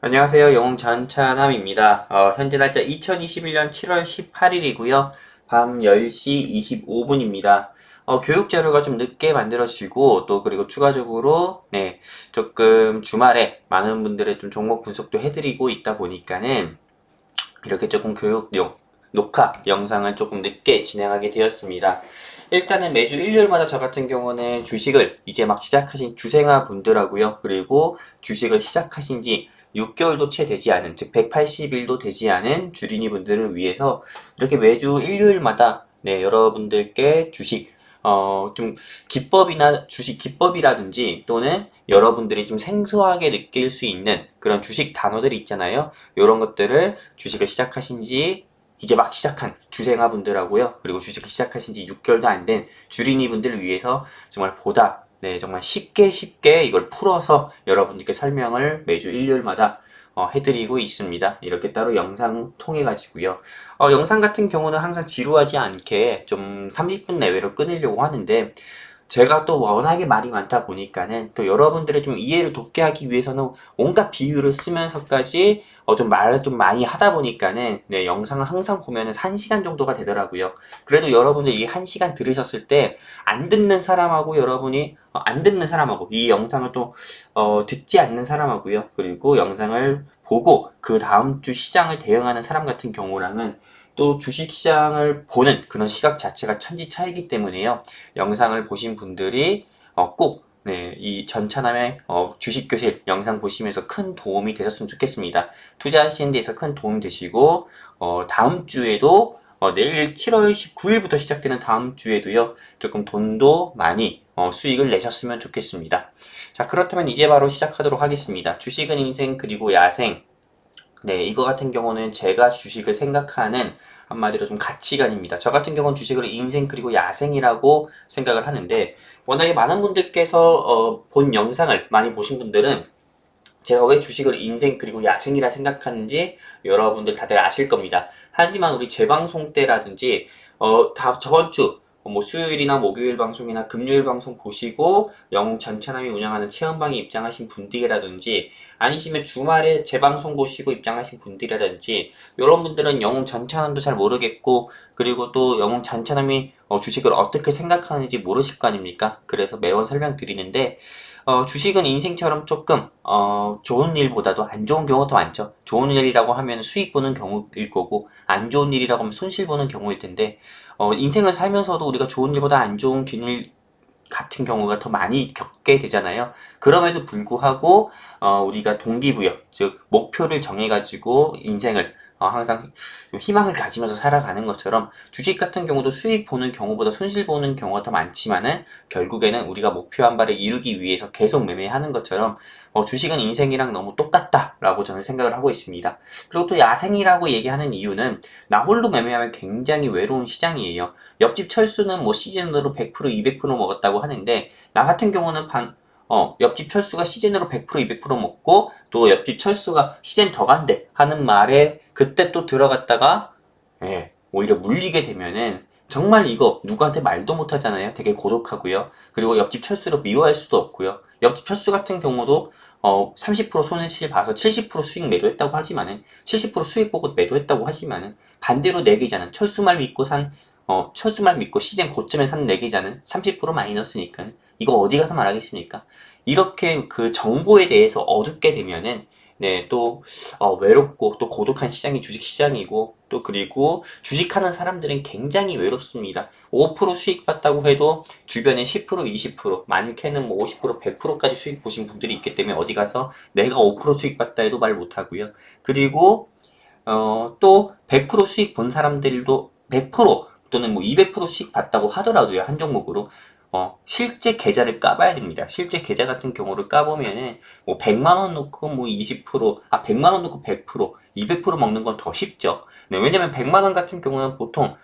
안녕하세요. 영웅 전차남입니다. 현재 날짜 2021년 7월 18일이고요. 밤 10시 25분입니다. 교육 자료가 좀 늦게 만들어지고 또 그리고 추가적으로 조금 주말에 많은 분들의 좀 종목 분석도 해드리고 있다 보니까는 이렇게 조금 교육용 녹화 영상을 조금 늦게 진행하게 되었습니다. 일단은 매주 일요일마다 저 같은 경우는 주식을 이제 막 시작하신 주생아 분들하고요. 그리고 주식을 시작하신 지 6개월도 채 되지 않은, 즉 180일도 되지 않은 주린이 분들을 위해서 이렇게 매주 일요일마다 여러분들께 주식 좀 기법이나 주식 기법이라든지 또는 여러분들이 좀 생소하게 느낄 수 있는 그런 주식 단어들이 있잖아요. 이런 것들을 주식을 시작하신 지 이제 막 시작한 주생아 분들하고요. 그리고 주식을 시작하신 지 6개월도 안 된 주린이 분들을 위해서 정말 보다 정말 쉽게 이걸 풀어서 여러분들께 설명을 매주 일요일마다 해드리고 있습니다. 이렇게 따로 영상 통해 가지고요. 영상 같은 경우는 항상 지루하지 않게 좀 30분 내외로 끊으려고 하는데 제가 또 워낙에 말이 많다 보니까는 또 여러분들의 좀 이해를 돕게 하기 위해서는 온갖 비유를 쓰면서까지 좀 말을 좀 많이 하다 보니까는 영상을 항상 보면은 1시간 정도가 되더라고요. 그래도 여러분들 이 1시간 들으셨을 때 안 듣는 사람하고 여러분이 안 듣는 사람하고 이 영상을 또 듣지 않는 사람하고요. 그리고 영상을 보고 그 다음 주 시장을 대응하는 사람 같은 경우랑은 또 주식시장을 보는 그런 시각 자체가 천지 차이기 때문에요. 영상을 보신 분들이 꼭 이 전차남의 주식교실 영상 보시면서 큰 도움이 되셨으면 좋겠습니다. 투자하시는 데서 큰 도움이 되시고 다음 주에도 내일 7월 19일부터 시작되는 다음 주에도요. 조금 돈도 많이 수익을 내셨으면 좋겠습니다. 자, 그렇다면 이제 바로 시작하도록 하겠습니다. 주식은 인생 그리고 야생. 이거 같은 경우는 제가 주식을 생각하는 한마디로 좀 가치관입니다. 저 같은 경우는 주식을 인생 그리고 야생이라고 생각을 하는데 워낙에 많은 분들께서 본 영상을 많이 보신 분들은 제가 왜 주식을 인생 그리고 야생이라 생각하는지 여러분들 다들 아실 겁니다. 하지만 우리 재방송 때라든지 다 저번 주 뭐 수요일이나 목요일 방송이나 금요일 방송 보시고 영웅 전차남이 운영하는 체험방에 입장하신 분들이라든지 아니시면 주말에 재방송 보시고 입장하신 분들이라든지 이런 분들은 영웅 전차남도 잘 모르겠고 그리고 또 영웅 전차남이 주식을 어떻게 생각하는지 모르실 거 아닙니까? 그래서 매번 설명드리는데 주식은 인생처럼 조금 좋은 일보다도 안 좋은 경우가 더 많죠. 좋은 일이라고 하면 수익 보는 경우일 거고 안 좋은 일이라고 하면 손실 보는 경우일 텐데 인생을 살면서도 우리가 좋은 일보다 안 좋은 일 같은 경우가 더 많이 겪게 되잖아요. 그럼에도 불구하고 우리가 동기부여, 즉 목표를 정해가지고 인생을 항상 희망을 가지면서 살아가는 것처럼 주식 같은 경우도 수익 보는 경우보다 손실 보는 경우가 더 많지만은 결국에는 우리가 목표한 바를 이루기 위해서 계속 매매하는 것처럼 주식은 인생이랑 너무 똑같다라고 저는 생각을 하고 있습니다. 그리고 또 야생이라고 얘기하는 이유는 나 홀로 매매하면 굉장히 외로운 시장이에요. 옆집 철수는 뭐 시즌으로 100% 200% 먹었다고 하는데 나 같은 경우는 옆집 철수가 시즌으로 100% 200% 먹고 또 옆집 철수가 시즌 더 간대 하는 말에 그때 또 들어갔다가 오히려 물리게 되면은 정말 이거 누구한테 말도 못 하잖아요. 되게 고독하고요. 그리고 옆집 철수를 미워할 수도 없고요. 옆집 철수 같은 경우도 30% 손해실 봐서 70% 수익 매도했다고 하지만은 70% 수익 보고 매도했다고 하지만은 반대로 내 계좌는 철수말 믿고 산 철수말 믿고 시즌 고점에 산 내 계좌는 30% 마이너스니까 이거 어디 가서 말하겠습니까? 이렇게 그 정보에 대해서 어둡게 되면은 또 외롭고 또 고독한 시장이 주식 시장이고 또 그리고 주식하는 사람들은 굉장히 외롭습니다. 5% 수익 봤다고 해도 주변에 10% 20% 많게는 뭐 50% 100%까지 수익 보신 분들이 있기 때문에 어디 가서 내가 5% 수익 봤다 해도 말 못하고요. 그리고 또 100% 수익 본 사람들도 100% 또는 뭐 200% 수익 봤다고 하더라도요, 한 종목으로. 실제 계좌를 까봐야 됩니다. 실제 계좌 같은 경우를 까보면은, 뭐 100만원 놓고 뭐 20%, 100만원 놓고 100%, 200% 먹는 건 더 쉽죠. 네, 왜냐면 100만원 같은 경우는 보통,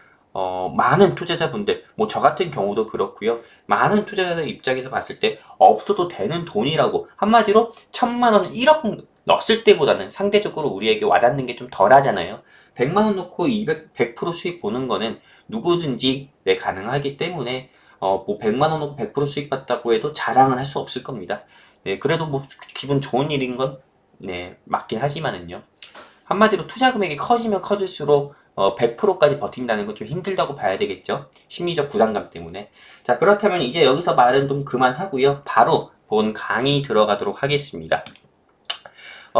많은 투자자분들, 뭐 저 같은 경우도 그렇고요. 많은 투자자들 입장에서 봤을 때 없어도 되는 돈이라고. 한마디로 1000만원, 1억 넣었을 때보다는 상대적으로 우리에게 와닿는 게 좀 덜 하잖아요. 100만원 놓고 100% 수익 보는 거는 누구든지 가능하기 때문에 뭐 100만원 놓고 100% 수익 봤다고 해도 자랑은 할 수 없을 겁니다. 그래도 뭐 기분 좋은 일인 건 맞긴 하지만은요. 한마디로 투자 금액이 커지면 커질수록 100%까지 버틴다는 건 좀 힘들다고 봐야 되겠죠. 심리적 부담감 때문에. 자, 그렇다면 이제 여기서 말은 좀 그만하고요. 바로 본 강의 들어가도록 하겠습니다.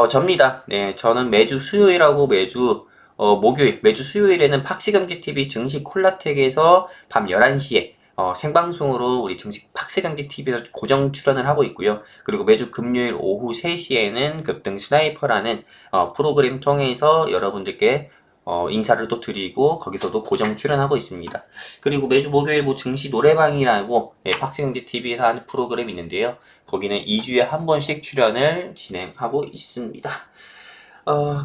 접니다. 네, 저는 매주 수요일하고 매주 목요일, 매주 수요일에는 팍스경제TV 증시 콜라텍에서 밤 11시에 생방송으로 우리 증시 팍스경제TV에서 고정 출연을 하고 있고요. 그리고 매주 금요일 오후 3시에는 급등 스나이퍼라는 프로그램 통해서 여러분들께 인사를 또 드리고 거기서도 고정 출연하고 있습니다. 그리고 매주 목요일 뭐 증시 노래방이라고 팍스경제TV에서 하는 프로그램이 있는데요. 거기는 2주에 한 번씩 출연을 진행하고 있습니다.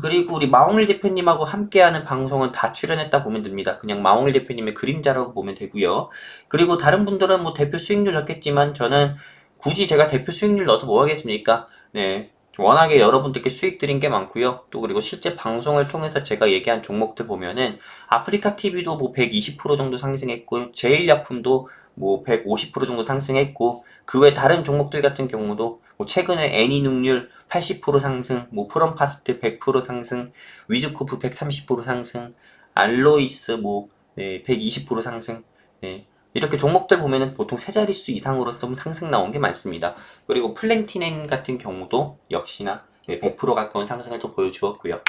그리고 우리 마홍일 대표님하고 함께하는 방송은 다 출연했다 보면 됩니다. 그냥 마홍일 대표님의 그림자라고 보면 되고요. 그리고 다른 분들은 뭐 대표 수익률 넣겠지만 저는 굳이 제가 대표 수익률 넣어서 뭐 하겠습니까? 네. 워낙에 여러분들께 수익 드린 게 많고요. 또 그리고 실제 방송을 통해서 제가 얘기한 종목들 보면은 아프리카 TV도 뭐 120% 정도 상승했고 제일약품도 뭐 150% 정도 상승했고 그 외 다른 종목들 같은 경우도 뭐 최근에 애니눅률 80% 상승, 뭐 프롬파스트 100% 상승, 위즈코프 130% 상승, 알로이스 뭐 120% 상승. 네. 이렇게 종목들 보면은 보통 세 자릿수 이상으로 좀 상승 나온 게 많습니다. 그리고 플랭티넨 같은 경우도 역시나 100% 가까운 상승을 또 보여주었고요.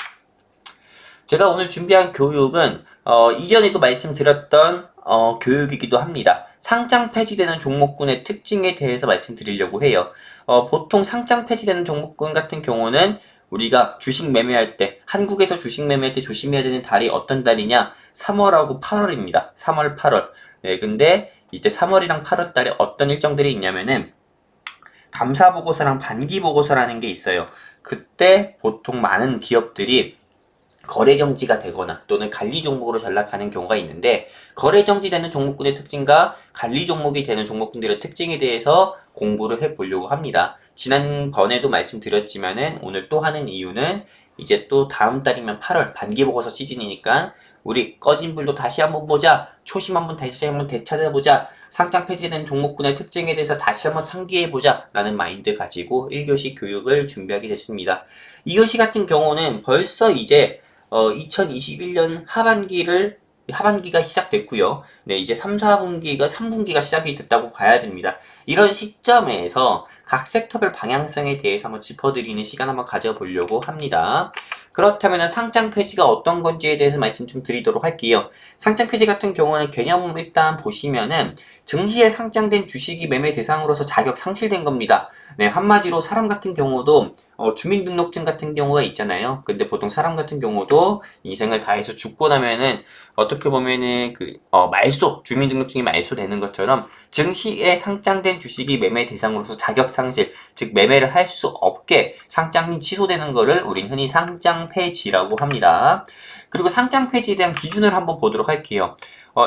제가 오늘 준비한 교육은 이전에도 말씀드렸던 교육이기도 합니다. 상장 폐지되는 종목군의 특징에 대해서 말씀드리려고 해요. 보통 상장 폐지되는 종목군 같은 경우는 우리가 주식 매매할 때, 한국에서 주식 매매할 때 조심해야 되는 달이 어떤 달이냐? 3월하고 8월입니다. 3월, 8월. 네, 근데 이제 3월이랑 8월 달에 어떤 일정들이 있냐면은 감사보고서랑 반기보고서라는 게 있어요. 그때 보통 많은 기업들이 거래 정지가 되거나 또는 관리 종목으로 전락하는 경우가 있는데 거래 정지되는 종목군의 특징과 관리 종목이 되는 종목군들의 특징에 대해서 공부를 해보려고 합니다. 지난번에도 말씀드렸지만은 오늘 또 하는 이유는 이제 또 다음 달이면 8월 반기보고서 시즌이니까 우리 꺼진 불도 다시 한번 보자. 초심 한번 다시 한번 되찾아보자. 상장 폐지되는 종목군의 특징에 대해서 다시 한번 상기해보자 라는 마인드 가지고 1교시 교육을 준비하게 됐습니다. 2교시 같은 경우는 벌써 이제 2021년 하반기가 시작됐고요. 네, 이제 3, 4분기가 3분기가 시작이 됐다고 봐야 됩니다. 이런 시점에서 각 섹터별 방향성에 대해서 한번 짚어드리는 시간 한번 가져보려고 합니다. 그렇다면 상장 폐지가 어떤 건지에 대해서 말씀 좀 드리도록 할게요. 상장 폐지 같은 경우는 개념 일단 보시면은 증시에 상장된 주식이 매매 대상으로서 자격 상실된 겁니다. 네, 한마디로 사람 같은 경우도 주민등록증 같은 경우가 있잖아요. 근데 보통 사람 같은 경우도 인생을 다해서 죽고 나면은 어떻게 보면은 주민등록증이 말소되는 것처럼 증시에 상장된 주식이 매매 대상으로서 자격 상실, 즉 매매를 할 수 없게 상장이 취소되는 거를 우린 흔히 상장 폐지라고 합니다. 그리고 상장 폐지에 대한 기준을 한번 보도록 할게요.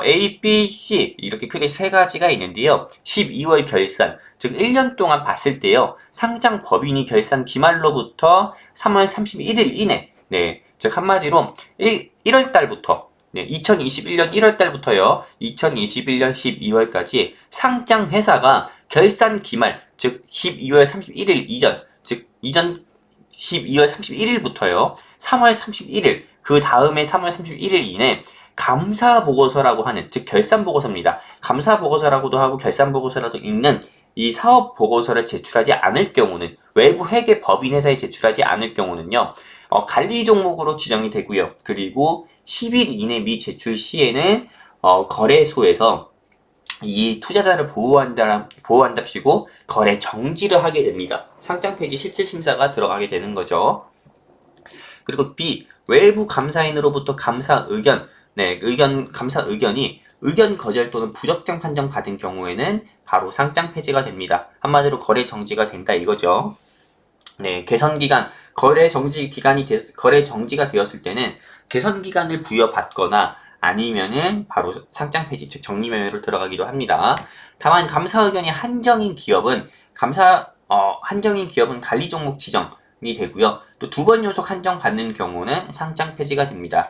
A, B, C 이렇게 크게 세 가지가 있는데요. 12월 결산, 즉 1년 동안 봤을 때요. 상장 법인이 결산 기말로부터 3월 31일 이내, 네, 즉 한마디로 1월 달부터 2021년 1월 달부터요. 2021년 12월까지 상장 회사가 결산 기말, 즉 12월 31일 이전, 즉 이전 12월 31일부터요. 3월 31일, 그 다음에 3월 31일 이내 감사 보고서라고 하는, 즉 결산 보고서입니다. 감사 보고서라고도 하고 결산 보고서라도 있는 이 사업 보고서를 제출하지 않을 경우는, 외부 회계 법인 회사에 제출하지 않을 경우는요. 관리 종목으로 지정이 되고요. 그리고 10일 이내 미 제출 시에는 거래소에서 이 투자자를 보호한답시고 거래 정지를 하게 됩니다. 상장 폐지 실질 심사가 들어가게 되는 거죠. 그리고 B, 외부 감사인으로부터 감사 의견, 감사 의견이 의견 거절 또는 부적정 판정 받은 경우에는 바로 상장 폐지가 됩니다. 한마디로 거래 정지가 된다 이거죠. 네, 개선 기간, 거래 정지가 되었을 때는 개선 기간을 부여받거나 아니면은 바로 상장 폐지, 즉 정리 매매로 들어가기도 합니다. 다만 감사 의견이 한정인 기업은 관리 종목 지정이 되고요. 또 두 번 연속 한정 받는 경우는 상장 폐지가 됩니다.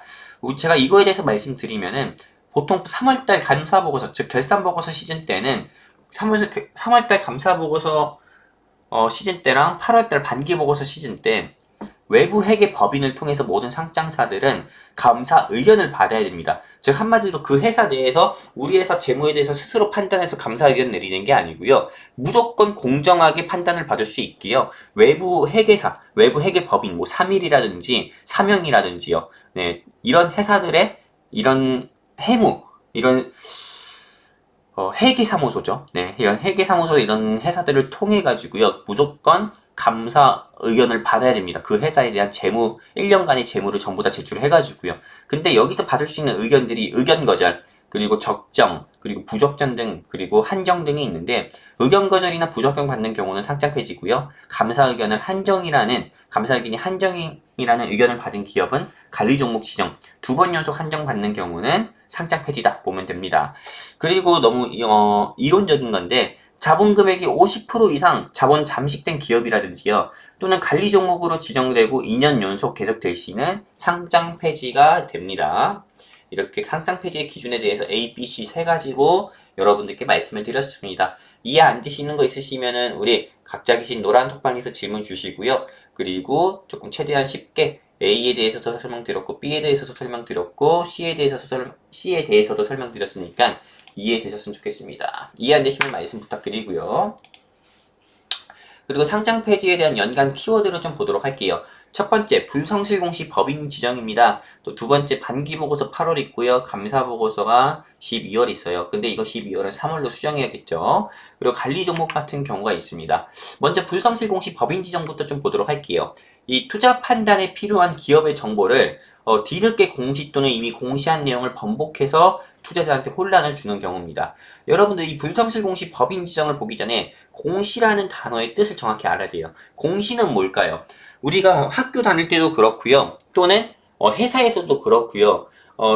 제가 이거에 대해서 말씀드리면은 보통 3월달 감사 보고서, 즉 결산 보고서 시즌 때는 3월달 감사 보고서 시즌 때랑 8월달 반기 보고서 시즌 때 외부 회계 법인을 통해서 모든 상장사들은 감사 의견을 받아야 됩니다. 즉 한마디로 그 회사 내에서 우리 회사 재무에 대해서 스스로 판단해서 감사 의견 내리는 게 아니고요. 무조건 공정하게 판단을 받을 수 있게요. 외부 회계사, 외부 회계 법인, 뭐 삼일이라든지 삼형이라든지요. 네, 이런 회사들의 이런 해무, 이런 회계사무소죠. 네, 이런 회계사무소 이런 회사들을 통해 가지고요. 무조건 감사 의견을 받아야 됩니다. 그 회사에 대한 재무, 1년간의 재무를 전부 다 제출해 가지고요. 근데 여기서 받을 수 있는 의견들이 의견 거절, 그리고 적정, 그리고 부적정 등, 그리고 한정 등이 있는데 의견 거절이나 부적정 받는 경우는 상장 폐지고요. 감사 의견을 한정이라는 감사 의견이 한정이라는 의견을 받은 기업은 관리 종목 지정, 2번 연속 한정 받는 경우는 상장 폐지다 보면 됩니다. 그리고 너무 이론적인 건데 자본 금액이 50% 이상 자본 잠식된 기업이라든지요. 또는 관리 종목으로 지정되고 2년 연속 계속될 시는 상장 폐지가 됩니다. 이렇게 상장 폐지의 기준에 대해서 A, B, C 세 가지로 여러분들께 말씀을 드렸습니다. 이해 안 되시는 거 있으시면은 우리 각자 계신 노란 톡방에서 질문 주시고요. 그리고 조금 최대한 쉽게 A에 대해서도 설명드렸고 B에 대해서도 설명드렸고 C에 대해서도 설명드렸으니까 이해되셨으면 좋겠습니다. 이해 안 되시면 말씀 부탁드리고요. 그리고 상장 폐지에 대한 연간 키워드를 좀 보도록 할게요. 첫 번째, 불성실 공시 법인 지정입니다. 또 두 번째, 반기보고서 8월 있고요. 감사보고서가 12월 있어요. 근데 이거 12월은 3월로 수정해야겠죠. 그리고 관리 종목 같은 경우가 있습니다. 먼저 불성실 공시 법인 지정부터 좀 보도록 할게요. 이 투자 판단에 필요한 기업의 정보를 뒤늦게 공시 또는 이미 공시한 내용을 번복해서 투자자한테 혼란을 주는 경우입니다. 여러분들 이 불성실 공시 법인 지정을 보기 전에 공시라는 단어의 뜻을 정확히 알아야 돼요. 공시는 뭘까요? 우리가 학교 다닐 때도 그렇고요. 또는 회사에서도 그렇고요.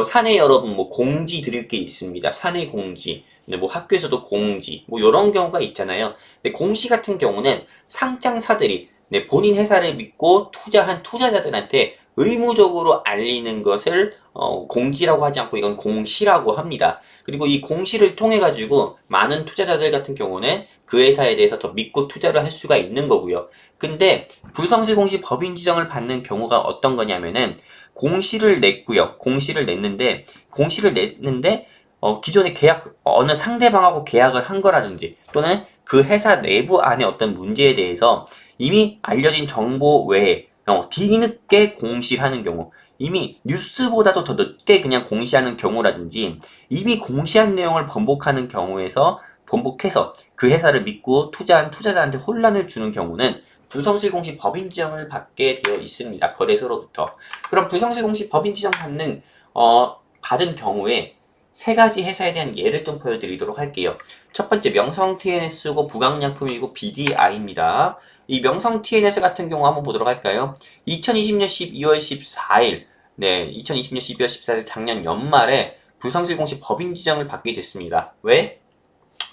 사내 여러분 뭐 공지 드릴 게 있습니다. 사내 공지. 근데 뭐 학교에서도 공지. 뭐 이런 경우가 있잖아요. 근데 공시 같은 경우는 상장사들이 본인 회사를 믿고 투자한 투자자들한테 의무적으로 알리는 것을 공지라고 하지 않고 이건 공시라고 합니다. 그리고 이 공시를 통해 가지고 많은 투자자들 같은 경우는 그 회사에 대해서 더 믿고 투자를 할 수가 있는 거고요. 근데 불성실 공시 법인 지정을 받는 경우가 어떤 거냐면은 공시를 냈고요. 공시를 냈는데 기존에 계약 어느 상대방하고 계약을 한 거라든지 또는 그 회사 내부 안에 어떤 문제에 대해서 이미 알려진 정보 외에 뒤늦게 공시를 하는 경우, 이미 뉴스보다도 더 늦게 그냥 공시하는 경우라든지 이미 공시한 내용을 번복해서 그 회사를 믿고 투자한 투자자한테 혼란을 주는 경우는 불성실 공시 법인 지정을 받게 되어 있습니다. 거래소로부터. 그럼 불성실 공시 법인 지정 받은 경우에 세 가지 회사에 대한 예를 좀 보여드리도록 할게요. 첫 번째 명성 TNS고 부강약품이고 BDI입니다. 이 명성 TNS 같은 경우 한번 보도록 할까요? 2020년 12월 14일, 2020년 12월 14일 작년 연말에 불성실 공시 법인 지정을 받게 됐습니다. 왜?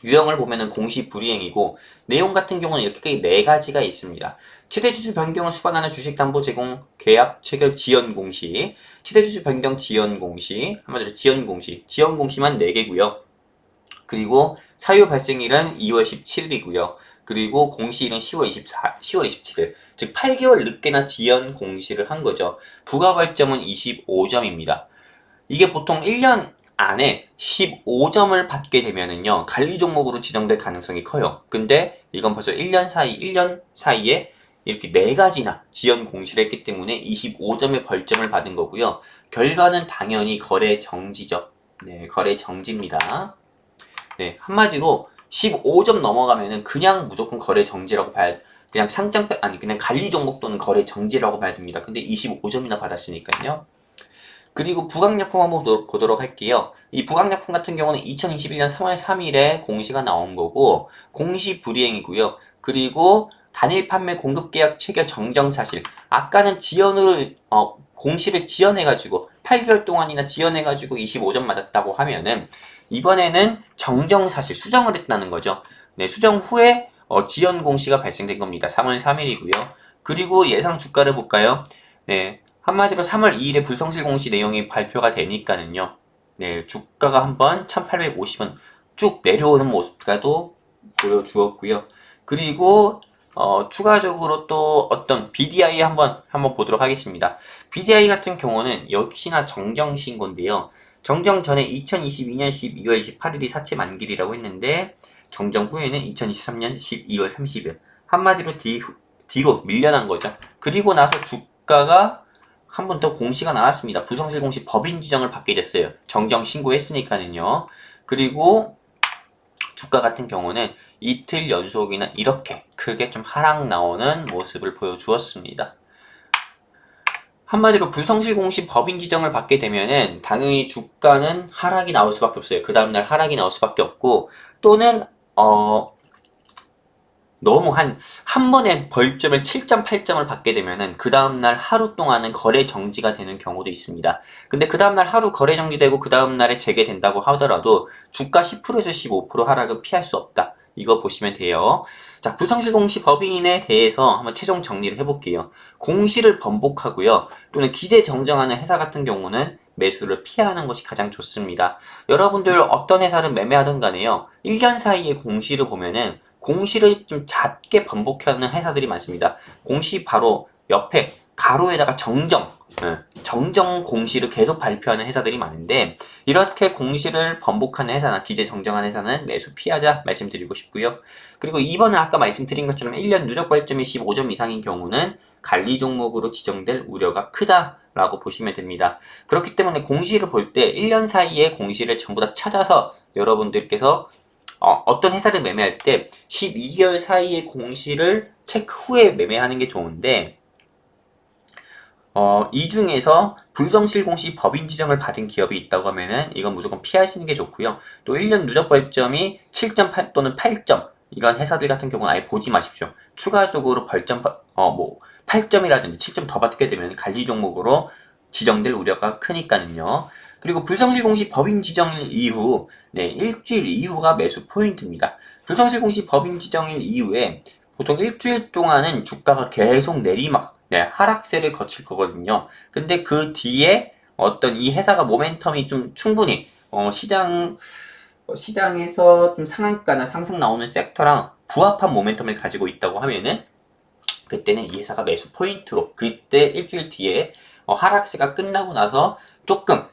유형을 보면은 공시 불이행이고 내용 같은 경우는 이렇게 네 가지가 있습니다. 최대주주 변경을 수반하는 주식담보 제공 계약 체결 지연 공시, 최대주주 변경 지연 공시, 한마디로 지연 공시만 4개고요. 그리고 사유 발생일은 2월 17일이고요. 그리고 공시일은 10월 27일. 즉 8개월 늦게나 지연 공시를 한 거죠. 부가 벌점은 25점입니다. 이게 보통 1년 안에 15점을 받게 되면은요, 관리 종목으로 지정될 가능성이 커요. 근데 이건 벌써 1년 사이에 이렇게 4가지나 지연 공시를 했기 때문에 25점의 벌점을 받은 거고요. 결과는 당연히 거래 정지죠. 네, 거래 정지입니다. 네, 한마디로 15점 넘어가면은 그냥 무조건 거래 정지라고 그냥 그냥 관리 종목 또는 거래 정지라고 봐야 됩니다. 근데 25점이나 받았으니까요. 그리고 부강약품 한번 보도록 할게요. 이 부강약품 같은 경우는 2021년 3월 3일에 공시가 나온 거고 공시 불이행이고요. 그리고 단일 판매 공급 계약 체결 정정 사실. 아까는 공시를 지연해가지고 8개월 동안이나 지연해가지고 25점 맞았다고 하면은 이번에는 정정 사실 수정을 했다는 거죠. 네, 수정 후에 지연 공시가 발생된 겁니다. 3월 3일이고요. 그리고 예상 주가를 볼까요? 네, 한마디로 3월 2일에 불성실 공시 내용이 발표가 되니까는요. 네, 주가가 한번 1850원 쭉 내려오는 모습과도 보여주었고요. 그리고 추가적으로 또 어떤 BDI 한번 보도록 하겠습니다. BDI 같은 경우는 역시나 정정 신고인데요. 정정 전에 2022년 12월 28일이 사채 만기이라고 했는데 정정 후에는 2023년 12월 30일 한마디로 뒤로 밀려난 거죠. 그리고 나서 주가가 한 번 더 공시가 나왔습니다. 부성실 공시 법인 지정을 받게 됐어요. 정정 신고했으니까는요. 그리고 주가 같은 경우는 이틀 연속이나 이렇게 크게 좀 하락 나오는 모습을 보여주었습니다. 한마디로 불성실 공시 법인 지정을 받게 되면은 당연히 주가는 하락이 나올 수밖에 없어요. 그 다음날 하락이 나올 수밖에 없고 또는 너무 한 번에 벌점을 7.8점을 받게 되면은 그 다음날 하루 동안은 거래 정지가 되는 경우도 있습니다. 근데 그 다음날 하루 거래 정지되고 그 다음날에 재개된다고 하더라도 주가 10%에서 15% 하락은 피할 수 없다. 이거 보시면 돼요. 자, 부성실 공시 법인에 대해서 한번 최종 정리를 해볼게요. 공시를 번복하고요. 또는 기재 정정하는 회사 같은 경우는 매수를 피하는 것이 가장 좋습니다. 여러분들 어떤 회사를 매매하든 간에요. 1년 사이에 공시를 보면은 공시를 좀 작게 번복하는 회사들이 많습니다. 공시 바로 옆에 가로에다가 정정 공시를 계속 발표하는 회사들이 많은데 이렇게 공시를 번복하는 회사나 기재 정정한 회사는 매수 피하자 말씀드리고 싶고요. 그리고 이번에 아까 말씀드린 것처럼 1년 누적 벌점이 15점 이상인 경우는 관리 종목으로 지정될 우려가 크다라고 보시면 됩니다. 그렇기 때문에 공시를 볼 때 1년 사이에 공시를 전부 다 찾아서 여러분들께서 어떤 회사를 매매할 때 12개월 사이에 공시를 체크 후에 매매하는 게 좋은데 이 중에서 불성실 공시 법인 지정을 받은 기업이 있다고 하면은 이건 무조건 피하시는 게 좋고요. 또 1년 누적 벌점이 7.8 또는 8점 이런 회사들 같은 경우는 아예 보지 마십시오. 추가적으로 벌점 8점이라든지 7점 더 받게 되면 관리 종목으로 지정될 우려가 크니까는요. 그리고 불성실 공시 법인 지정일 이후 일주일 이후가 매수 포인트입니다. 불성실 공시 법인 지정일 이후에 보통 일주일 동안은 주가가 계속 하락세를 거칠 거거든요. 근데 그 뒤에 어떤 이 회사가 모멘텀이 좀 충분히 시장에서 좀 상한가나 상승 나오는 섹터랑 부합한 모멘텀을 가지고 있다고 하면은 그때는 이 회사가 매수 포인트로 그때 일주일 뒤에 하락세가 끝나고 나서 조금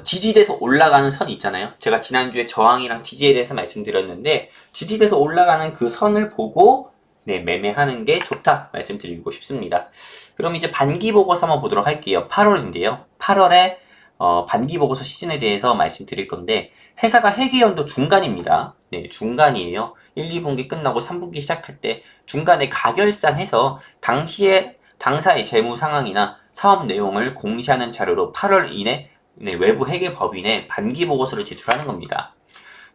지지돼서 올라가는 선이 있잖아요. 제가 지난주에 저항이랑 지지에 대해서 말씀드렸는데 지지돼서 올라가는 그 선을 보고 매매하는 게 좋다 말씀드리고 싶습니다. 그럼 이제 반기 보고서 한번 보도록 할게요. 8월인데요. 8월에 반기 보고서 시즌에 대해서 말씀드릴 건데 회사가 회계연도 중간입니다. 네, 중간이에요. 1, 2분기 끝나고 3분기 시작할 때 중간에 가결산해서 당사의 재무 상황이나 사업 내용을 공시하는 자료로 8월 이내 외부 회계법인에 반기 보고서를 제출하는 겁니다.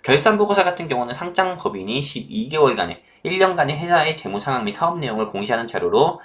결산 보고서 같은 경우는 상장 법인이 12개월간의 1년간의 회사의 재무 상황 및 사업 내용을 공시하는 자료로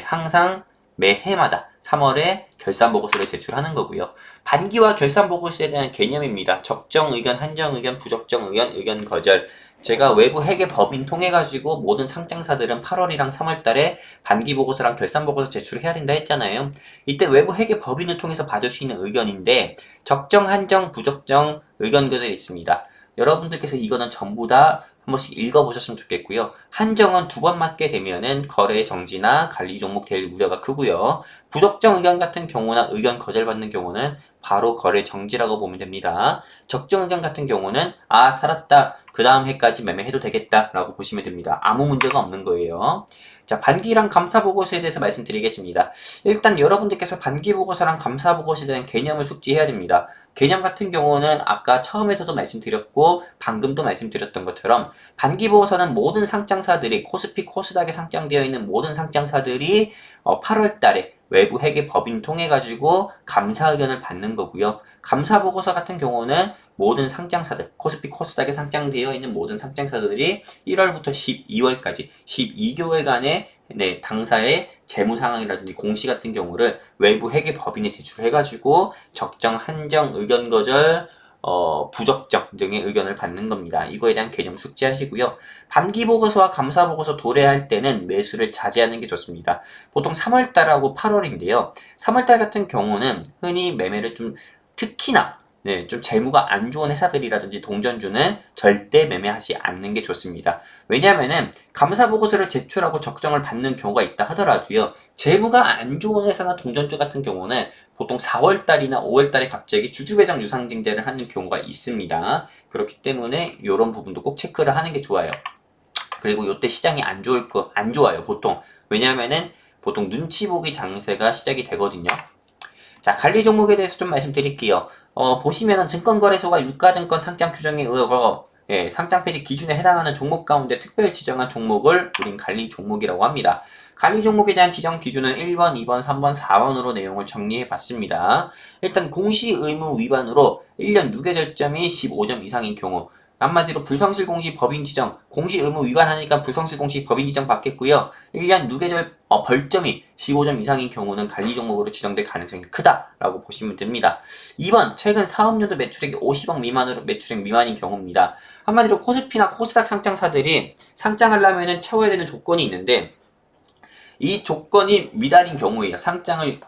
항상 매해마다 3월에 결산 보고서를 제출하는 거고요. 반기와 결산 보고서에 대한 개념입니다. 적정 의견, 한정 의견, 부적정 의견, 의견 거절. 제가 외부 회계 법인 통해 가지고 모든 상장사들은 8월이랑 3월 달에 반기 보고서랑 결산 보고서 제출해야 된다 했잖아요. 이때 외부 회계 법인을 통해서 받을 수 있는 의견인데 적정, 한정, 부적정 의견 거절이 있습니다. 여러분들께서 이거는 전부 다 한 번씩 읽어보셨으면 좋겠고요. 한정은 2번 맞게 되면은 거래 정지나 관리 종목 될 우려가 크고요. 부적정 의견 같은 경우나 의견 거절받는 경우는 바로 거래 정지라고 보면 됩니다. 적정 의견 같은 경우는 살았다. 그 다음 해까지 매매해도 되겠다 라고 보시면 됩니다. 아무 문제가 없는 거예요. 자, 반기랑 감사보고서에 대해서 말씀드리겠습니다. 일단 여러분들께서 반기보고서랑 감사보고서에 대한 개념을 숙지해야 됩니다. 개념 같은 경우는 아까 처음에서도 말씀드렸고 방금도 말씀드렸던 것처럼 반기보고서는 모든 상장사들이 코스피 코스닥에 상장되어 있는 모든 상장사들이 8월 달에 외부 회계 법인 통해 가지고 감사 의견을 받는 거고요. 감사 보고서 같은 경우는 모든 상장사들, 코스피 코스닥에 상장되어 있는 모든 상장사들이 1월부터 12월까지 12개월간의 당사의 재무 상황이라든지 공시 같은 경우를 외부 회계 법인에 제출해가지고 적정, 한정, 의견 거절, 부적정 등의 의견을 받는 겁니다. 이거에 대한 개념 숙지하시고요. 반기 보고서와 감사 보고서 도래할 때는 매수를 자제하는 게 좋습니다. 보통 3월달하고 8월인데요. 3월달 같은 경우는 흔히 매매를 좀 특히나 네, 좀 재무가 안 좋은 회사들이라든지 동전주는 절대 매매하지 않는 게 좋습니다. 왜냐하면은 감사보고서를 제출하고 적정을 받는 경우가 있다 하더라도요. 재무가 안 좋은 회사나 동전주 같은 경우는 보통 4월달이나 5월달에 갑자기 주주배정 유상증자를 하는 경우가 있습니다. 그렇기 때문에 이런 부분도 꼭 체크를 하는 게 좋아요. 그리고 이때 시장이 안 좋아요, 보통. 왜냐하면은 보통 눈치 보기 장세가 시작이 되거든요. 자, 관리 종목에 대해서 좀 말씀드릴게요. 보시면은 증권거래소가 유가증권 상장 규정에 의거 상장 폐지 기준에 해당하는 종목 가운데 특별 지정한 종목을 우린 관리 종목이라고 합니다. 관리 종목에 대한 지정 기준은 1번, 2번, 3번, 4번으로 내용을 정리해 봤습니다. 일단 공시 의무 위반으로 1년 유죄점이 15점 이상인 경우, 한마디로 불성실 공시 법인 지정, 공시 의무 위반하니까 불성실 공시 법인 지정 받겠고요. 1년 유죄절 벌점이 15점 이상인 경우는 관리 종목으로 지정될 가능성이 크다라고 보시면 됩니다. 2번, 최근 사업연도 매출액이 50억 미만으로 매출액 미만인 경우입니다. 한마디로 코스피나 코스닥 상장사들이 상장하려면 채워야 되는 조건이 있는데 이 조건이 미달인 경우에요. 상장이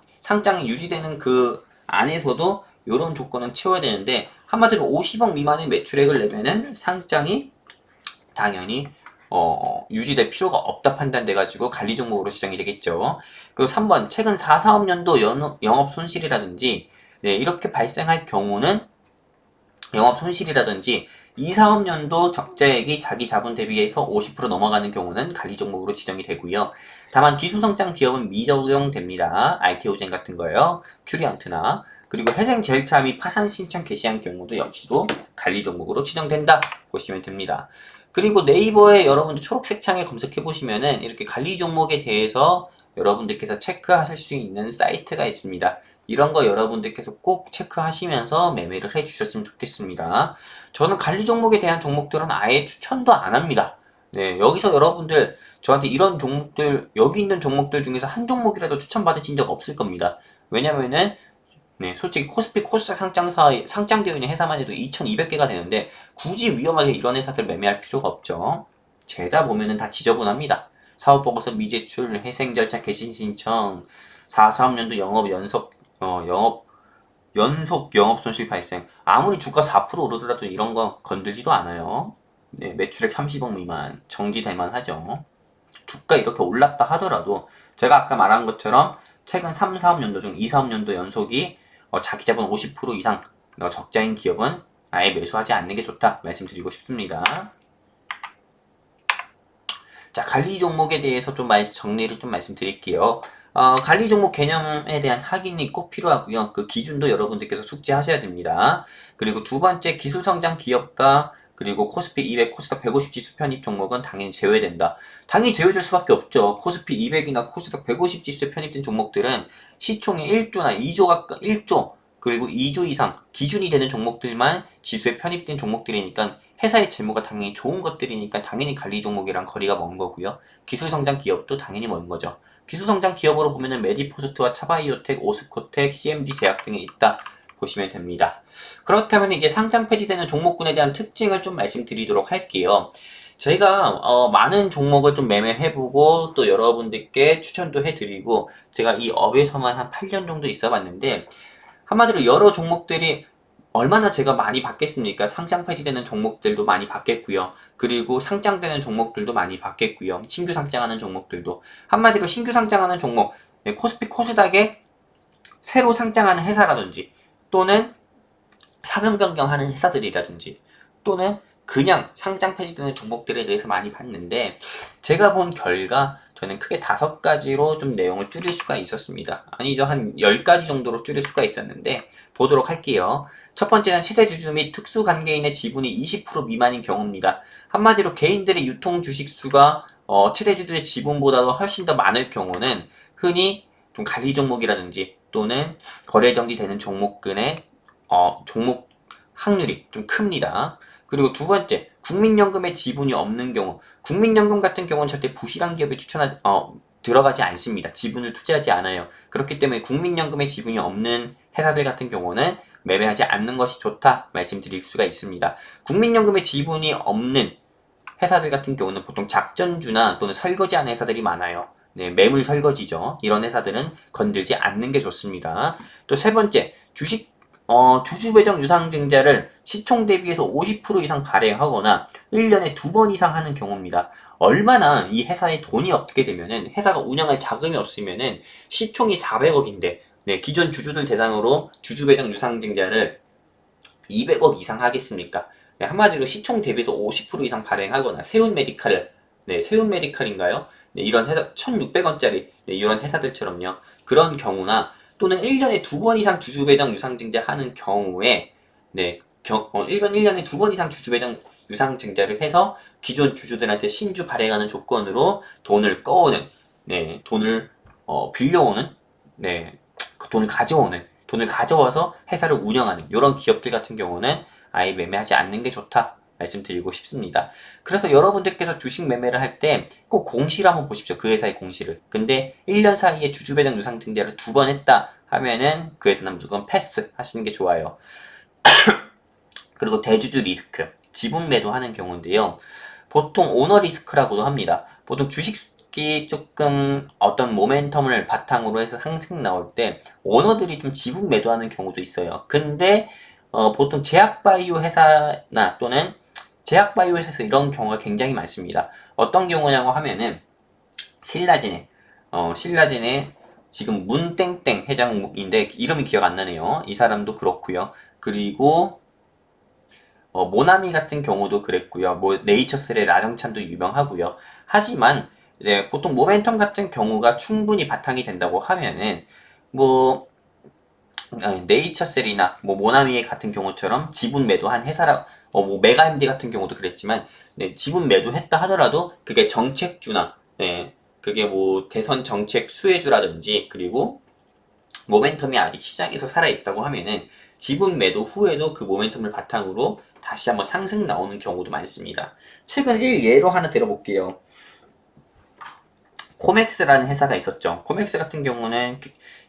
유지되는 그 안에서도 이런 조건은 채워야 되는데 한마디로 50억 미만의 매출액을 내면은 상장이 당연히 유지될 필요가 없다 판단돼가지고 관리 종목으로 지정이 되겠죠. 그리고 3번, 최근 4사업년도 영업 손실이라든지 네, 이렇게 발생할 경우는 영업 손실이라든지 2사업년도 적자액이 자기 자본 대비해서 50% 넘어가는 경우는 관리 종목으로 지정이 되고요. 다만 기술성장 기업은 미적용됩니다. RT오젠 같은 거요. 큐리언트나 그리고 회생절차 및 파산 신청 개시한 경우도 역시도 관리 종목으로 지정된다 보시면 됩니다. 그리고 네이버에 여러분들 초록색 창에 검색해 보시면은 이렇게 관리 종목에 대해서 여러분들께서 체크하실 수 있는 사이트가 있습니다. 이런 거 여러분들께서 꼭 체크하시면서 매매를 해주셨으면 좋겠습니다. 저는 관리 종목에 대한 종목들은 아예 추천도 안 합니다. 네, 여기서 여러분들 저한테 이런 종목들, 여기 있는 종목들 중에서 한 종목이라도 추천받으신 적 없을 겁니다. 왜냐면은 네, 솔직히 코스피 코스닥 상장되어 있는 회사만 해도 2200개가 되는데 굳이 위험하게 이런 회사들 매매할 필요가 없죠. 죄다 보면은 다 지저분합니다. 사업보고서 미제출, 회생절차 개시 신청, 4사업년도 연속 영업 손실 발생. 아무리 주가 4% 오르더라도 이런 거 건들지도 않아요. 네, 매출액 30억 미만 정지될 만하죠. 주가 이렇게 올랐다 하더라도 제가 아까 말한 것처럼 최근 3, 4업년도 중 2, 4업년도 연속이 자기 자본 50% 이상 적자인 기업은 아예 매수하지 않는 게 좋다 말씀드리고 싶습니다. 자, 관리 종목에 대해서 좀 정리를 좀 말씀드릴게요. 관리 종목 개념에 대한 확인이 꼭 필요하고요. 그 기준도 여러분들께서 숙지하셔야 됩니다. 그리고 두 번째 기술성장 기업가 그리고 코스피 200, 코스닥 150 지수 편입 종목은 당연히 제외된다. 당연히 제외될 수밖에 없죠. 코스피 200이나 코스닥 150 지수에 편입된 종목들은 시총이 1조나 1조 그리고 2조 이상 기준이 되는 종목들만 지수에 편입된 종목들이니까 회사의 재무가 당연히 좋은 것들이니까 당연히 관리 종목이랑 거리가 먼 거고요. 기술성장 기업도 당연히 먼 거죠. 기술성장 기업으로 보면은 메디포스트와 차바이오텍, 오스코텍, CMD 제약 등이 있다 보시면 됩니다. 그렇다면 이제 상장 폐지되는 종목군에 대한 특징을 좀 말씀드리도록 할게요. 제가 많은 종목을 좀 매매해보고 또 여러분들께 추천도 해드리고 제가 이 업에서만 한 8년 정도 있어봤는데 한마디로 여러 종목들이 얼마나 제가 많이 받겠습니까? 상장 폐지되는 종목들도 많이 받겠고요. 그리고 상장되는 종목들도 많이 받겠고요. 신규 상장하는 종목들도. 한마디로 신규 상장하는 종목, 코스피 코스닥에 새로 상장하는 회사라든지 또는 사명 변경하는 회사들이라든지 또는 그냥 상장 폐지되는 종목들에 대해서 많이 봤는데 제가 본 결과 저는 크게 5가지로 좀 내용을 줄일 수가 있었습니다. 아니죠. 한 10가지 정도로 줄일 수가 있었는데 보도록 할게요. 첫 번째는 최대주주 및 특수관계인의 지분이 20% 미만인 경우입니다. 한마디로 개인들의 유통 주식 수가 최대주주의 지분보다도 훨씬 더 많을 경우는 흔히 좀 관리 종목이라든지 또는 거래 정지되는 종목군의 종목 확률이 좀 큽니다. 그리고 두 번째, 국민연금의 지분이 없는 경우. 국민연금 같은 경우는 절대 부실한 기업에 들어가지 않습니다. 지분을 투자하지 않아요. 그렇기 때문에 국민연금의 지분이 없는 회사들 같은 경우는 매매하지 않는 것이 좋다 말씀드릴 수가 있습니다. 국민연금의 지분이 없는 회사들 같은 경우는 보통 작전주나 또는 설거지하는 회사들이 많아요. 네, 매물 설거지죠. 이런 회사들은 건들지 않는 게 좋습니다. 또 세 번째, 주식 주주배정 유상증자를 시총 대비해서 50% 이상 발행하거나 1년에 2번 이상 하는 경우입니다. 얼마나 이 회사에 돈이 없게 되면은, 회사가 운영할 자금이 없으면은 시총이 400억인데 네, 기존 주주들 대상으로 주주배정 유상증자를 200억 이상 하겠습니까? 네, 한마디로 시총 대비해서 50% 이상 발행하거나 세운메디칼을, 네, 세운메디칼인가요? 네, 이런 회사 1,600원짜리 네, 이런 회사들처럼요. 그런 경우나 또는 1년에 2번 이상 주주배정 유상증자 하는 경우에 네, 1년에 2번 이상 주주배정 유상증자를 해서 기존 주주들한테 신주 발행하는 조건으로 돈을 꺼오는, 네, 돈을 빌려오는, 네, 그 돈을 가져오는, 돈을 가져와서 회사를 운영하는 이런 기업들 같은 경우는 아예 매매하지 않는 게 좋다 말씀드리고 싶습니다. 그래서 여러분들께서 주식 매매를 할 때 꼭 공시를 한번 보십시오. 그 회사의 공시를. 근데 1년 사이에 주주배정 유상증자를 2번 했다 하면은 그 회사는 무조건 패스 하시는 게 좋아요. 그리고 대주주 리스크, 지분 매도하는 경우인데요. 보통 오너 리스크라고도 합니다. 보통 주식이 조금 어떤 모멘텀을 바탕으로 해서 상승 나올 때 오너들이 좀 지분 매도하는 경우도 있어요. 근데 보통 제약바이오 회사나 또는 제약바이오 회사에서 이런 경우가 굉장히 많습니다. 어떤 경우냐고 하면은 신라진의 지금 문땡땡 회장인데 이름이 기억 안 나네요. 이 사람도 그렇고요. 그리고 모나미 같은 경우도 그랬고요. 뭐 네이처셀의 라정찬도 유명하고요. 하지만 네, 보통 모멘텀 같은 경우가 충분히 바탕이 된다고 하면은 뭐 네이처셀이나 뭐 모나미 같은 경우처럼 지분 매도한 회사라 뭐 메가MD 같은 경우도 그랬지만 네, 지분 매도했다 하더라도 그게 정책주나 네, 그게 뭐 대선 정책 수혜주라든지 그리고 모멘텀이 아직 시장에서 살아있다고 하면은 지분 매도 후에도 그 모멘텀을 바탕으로 다시 한번 상승 나오는 경우도 많습니다. 최근 1예로 하나 들어볼게요. 코맥스라는 회사가 있었죠. 코맥스 같은 경우는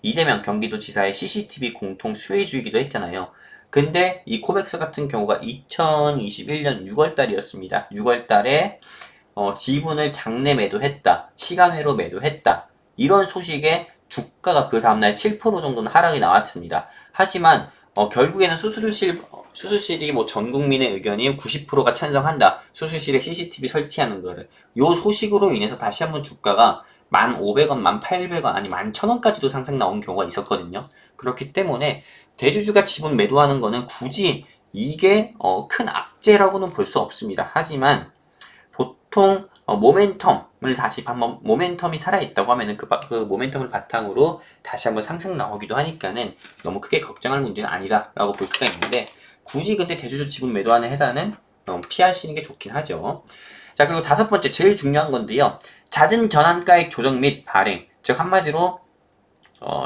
이재명 경기도지사의 CCTV 공통 수혜주이기도 했잖아요. 근데 이 코맥스 같은 경우가 2021년 6월달이었습니다. 6월달에 지분을 장내 매도했다, 시간외로 매도했다 이런 소식에 주가가 그 다음날 7% 정도는 하락이 나왔습니다. 하지만 결국에는 수술실이 뭐 전 국민의 의견이 90%가 찬성한다. 수술실에 CCTV 설치하는 거를. 요 소식으로 인해서 다시 한번 주가가 1,500원, 1,800원, 아니 11,000원까지도 상승 나온 경우가 있었거든요. 그렇기 때문에 대주주가 지분 매도하는 거는 굳이 이게 큰 악재라고는 볼 수 없습니다. 하지만 보통 모멘텀을 다시 한번 모멘텀이 살아있다고 하면은 그 모멘텀을 바탕으로 다시 한번 상승 나오기도 하니까는 너무 크게 걱정할 문제는 아니다라고 볼 수가 있는데 굳이 근데 대주주 지분 매도하는 회사는 피하시는 게 좋긴 하죠. 자, 그리고 다섯 번째 제일 중요한 건데요. 잦은 전환가액 조정 및 발행, 즉 한마디로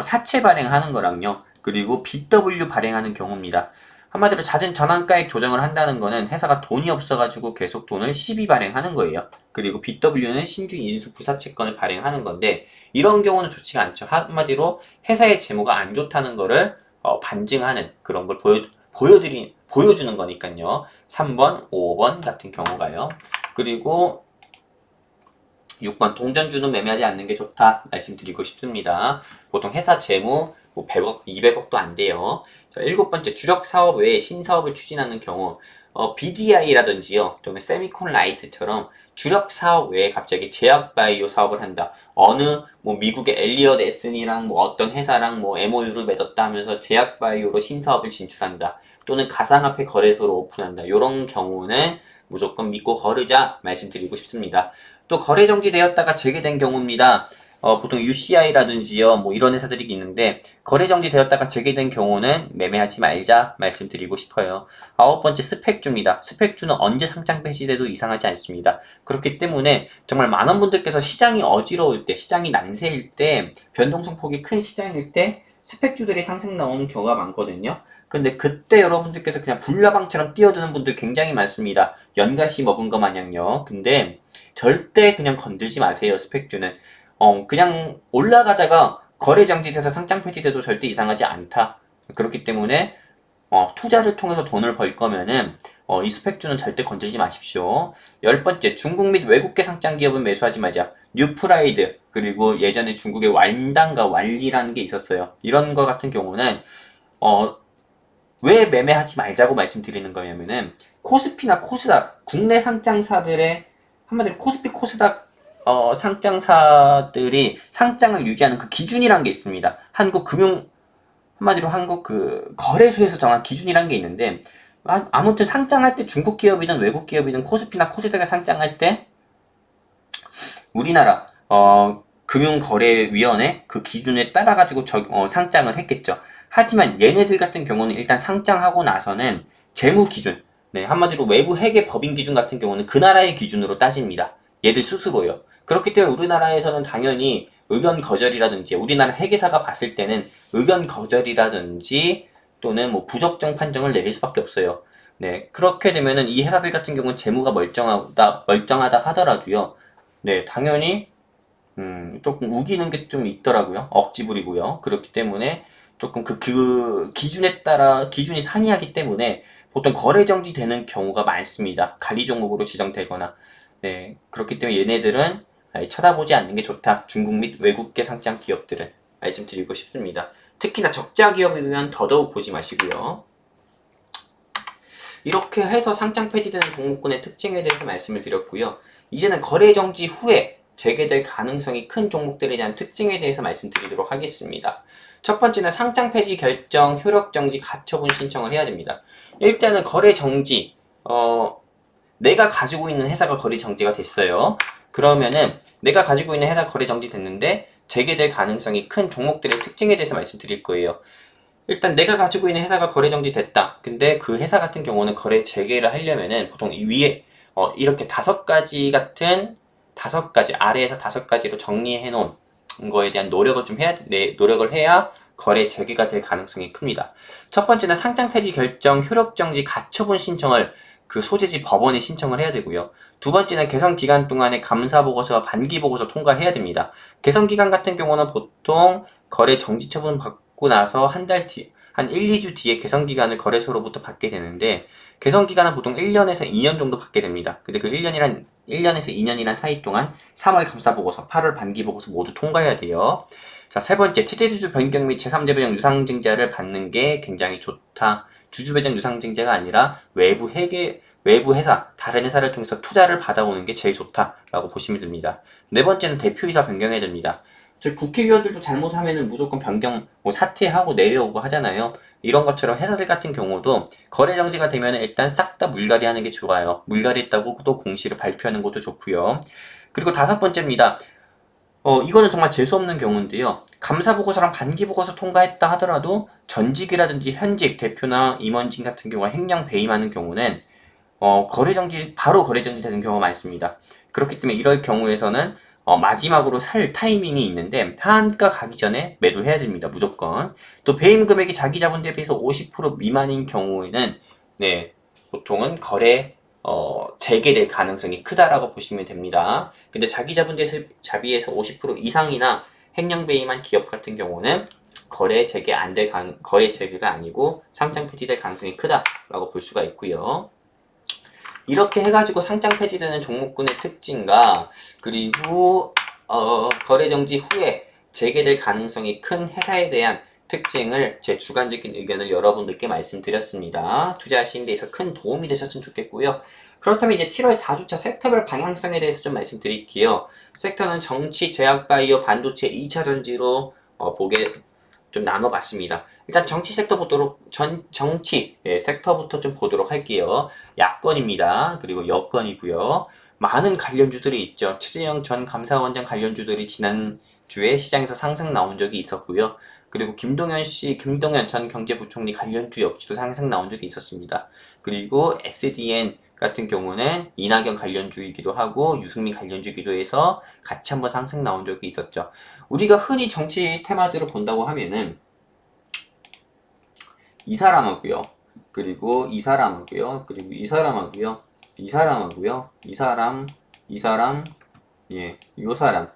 사채 발행하는 거랑요. 그리고 BW 발행하는 경우입니다. 한마디로 잦은 전환가액 조정을 한다는 거는 회사가 돈이 없어가지고 계속 돈을 시비 발행하는 거예요. 그리고 BW는 신주 인수 부사채권을 발행하는 건데 이런 경우는 좋지가 않죠. 한마디로 회사의 재무가 안 좋다는 거를 반증하는 그런 걸 보여주는 거니까요. 3번, 5번 같은 경우가요. 그리고 6번 동전주는 매매하지 않는 게 좋다 말씀드리고 싶습니다. 보통 회사 재무 뭐 100억, 200억도 안 돼요. 자, 7번째 주력 사업 외에 신사업을 추진하는 경우 BDI라든지요, 또는 세미콘 라이트처럼 주력 사업 외에 갑자기 제약바이오 사업을 한다. 어느 뭐 미국의 엘리엇 에슨이랑 뭐 어떤 회사랑 뭐 MOU를 맺었다 하면서 제약바이오로 신사업을 진출한다. 또는 가상화폐 거래소를 오픈한다. 이런 경우는 무조건 믿고 거르자 말씀드리고 싶습니다. 또 거래 정지되었다가 재개된 경우입니다. 보통 UCI라든지요, 뭐 이런 회사들이 있는데 거래 정지되었다가 재개된 경우는 매매하지 말자 말씀드리고 싶어요. 아홉 번째 스펙주입니다. 스펙주는 언제 상장 폐지돼도 이상하지 않습니다. 그렇기 때문에 정말 많은 분들께서 시장이 어지러울 때, 시장이 난세일 때, 변동성 폭이 큰 시장일 때 스펙주들이 상승 나오는 경우가 많거든요. 근데 그때 여러분들께서 그냥 불나방처럼 뛰어드는 분들 굉장히 많습니다. 연가시 먹은 거 마냥요. 근데 절대 그냥 건들지 마세요. 스펙주는 그냥 올라가다가 거래 정지돼서 상장 폐지돼도 절대 이상하지 않다. 그렇기 때문에 투자를 통해서 돈을 벌 거면은 이 스펙주는 절대 건들지 마십시오. 10번째 중국 및 외국계 상장 기업은 매수하지 마자. 뉴프라이드 그리고 예전에 중국의 완단과 완리라는 게 있었어요. 이런 거 같은 경우는 왜 매매하지 말자고 말씀드리는 거냐면은 코스피나 코스닥 국내 상장사들의 한마디로 코스피 코스닥 상장사들이 상장을 유지하는 그 기준이란 게 있습니다. 한마디로 한국 그 거래소에서 정한 기준이란 게 있는데 아무튼 상장할 때 중국 기업이든 외국 기업이든 코스피나 코스닥에 상장할 때 우리나라 금융거래위원회 그 기준에 따라 가지고 상장을 했겠죠. 하지만 얘네들 같은 경우는 일단 상장하고 나서는 재무 기준, 네, 한마디로 외부 회계 법인 기준 같은 경우는 그 나라의 기준으로 따집니다. 얘들 스스로요. 그렇기 때문에 우리나라에서는 당연히 의견 거절이라든지 우리나라 회계사가 봤을 때는 의견 거절이라든지 또는 뭐 부적정 판정을 내릴 수밖에 없어요. 네, 그렇게 되면은 이 회사들 같은 경우는 재무가 멀쩡하다 하더라도요. 네, 당연히 조금 우기는 게 좀 있더라고요. 억지 부리고요. 그렇기 때문에 조금 그 기준에 따라 기준이 상이하기 때문에 보통 거래 정지되는 경우가 많습니다. 관리 종목으로 지정되거나. 네, 그렇기 때문에 얘네들은 아예 쳐다보지 않는 게 좋다. 중국 및 외국계 상장 기업들은 말씀드리고 싶습니다. 특히나 적자 기업이면 더더욱 보지 마시고요. 이렇게 해서 상장 폐지되는 종목군의 특징에 대해서 말씀을 드렸고요. 이제는 거래 정지 후에 재개될 가능성이 큰 종목들에 대한 특징에 대해서 말씀드리도록 하겠습니다. 첫 번째는 상장 폐지 결정, 효력 정지, 가처분 신청을 해야 됩니다. 일단은 거래 정지, 내가 가지고 있는 회사가 거래 정지가 됐어요. 그러면은 내가 가지고 있는 회사 거래 정지 됐는데 재개될 가능성이 큰 종목들의 특징에 대해서 말씀드릴 거예요. 일단 내가 가지고 있는 회사가 거래 정지됐다. 근데 그 회사 같은 경우는 거래 재개를 하려면은 보통 이 위에 이렇게 다섯 가지 아래에서 다섯 가지로 정리해 놓은 거에 대한 노력을 좀 해야 노력을 해야 거래 재개가 될 가능성이 큽니다. 첫 번째는 상장 폐지 결정 효력 정지 가처분 신청을 그 소재지 법원에 신청을 해야 되고요. 두 번째는 개선 기간 동안에 감사 보고서와 반기 보고서 통과해야 됩니다. 개선 기간 같은 경우는 보통 거래 정지 처분 받고 나서 한 1, 2주 뒤에 개선 기간을 거래소로부터 받게 되는데 개선 기간은 보통 1년에서 2년 정도 받게 됩니다. 근데 그 1년에서 2년이란 사이 동안 3월 감사 보고서, 8월 반기 보고서 모두 통과해야 돼요. 자, 세 번째, 체제주주 변경 및 제3자 배정 유상증자를 받는 게 굉장히 좋다. 주주 배정 유상증자가 아니라 외부 회사, 다른 회사를 통해서 투자를 받아오는 게 제일 좋다라고 보시면 됩니다. 네 번째는 대표이사 변경해야 됩니다. 즉 국회의원들도 잘못하면은 무조건 변경, 사퇴하고 내려오고 하잖아요. 이런 것처럼 회사들 같은 경우도 거래 정지가 되면 일단 싹 다 물갈이 하는 게 좋아요. 물갈이 했다고 또 공시를 발표하는 것도 좋고요. 그리고 다섯 번째입니다. 이거는 정말 재수없는 경우인데요. 감사보고서랑 반기보고서 통과했다 하더라도 전직이라든지 현직 대표나 임원진 같은 경우가 횡령 배임하는 경우는 바로 거래정지 되는 경우가 많습니다. 그렇기 때문에 이럴 경우에서는 마지막으로 살 타이밍이 있는데 하한가 가기 전에 매도해야 됩니다. 무조건. 또 배임 금액이 자기 자본 대비해서 50% 미만인 경우에는 네, 보통은 재개될 가능성이 크다라고 보시면 됩니다. 근데 자기 자본 대비해서 50% 이상이나 횡령 배임한 기업 같은 경우는 거래 재개가 아니고 상장 폐지될 가능성이 크다라고 볼 수가 있고요. 이렇게 해가지고 상장 폐지되는 종목군의 특징과 그리고 거래 정지 후에 재개될 가능성이 큰 회사에 대한 특징을 제 주관적인 의견을 여러분들께 말씀드렸습니다. 투자하시는 데 있어서 큰 도움이 되셨으면 좋겠고요. 그렇다면 이제 7월 4주차 섹터별 방향성에 대해서 좀 말씀드릴게요. 섹터는 정치, 제약, 바이오, 반도체, 2차 전지로 좀 나눠봤습니다. 일단 정치 섹터 정치 섹터부터 좀 보도록 할게요. 야권입니다. 그리고 여권이고요. 많은 관련주들이 있죠. 최재형 전 감사원장 관련주들이 지난주에 시장에서 상승 나온 적이 있었고요. 그리고 김동연 전 경제부총리 관련주 역시도 상승 나온 적이 있었습니다. 그리고 SDN 같은 경우는 이낙연 관련주이기도 하고 유승민 관련주이기도 해서 같이 한번 상승 나온 적이 있었죠. 우리가 흔히 정치 테마주를 본다고 하면은 이 사람하고요. 그리고 이 사람하고요. 그리고 이 사람하고요. 이 사람하고요. 이 사람, 예, 요 사람.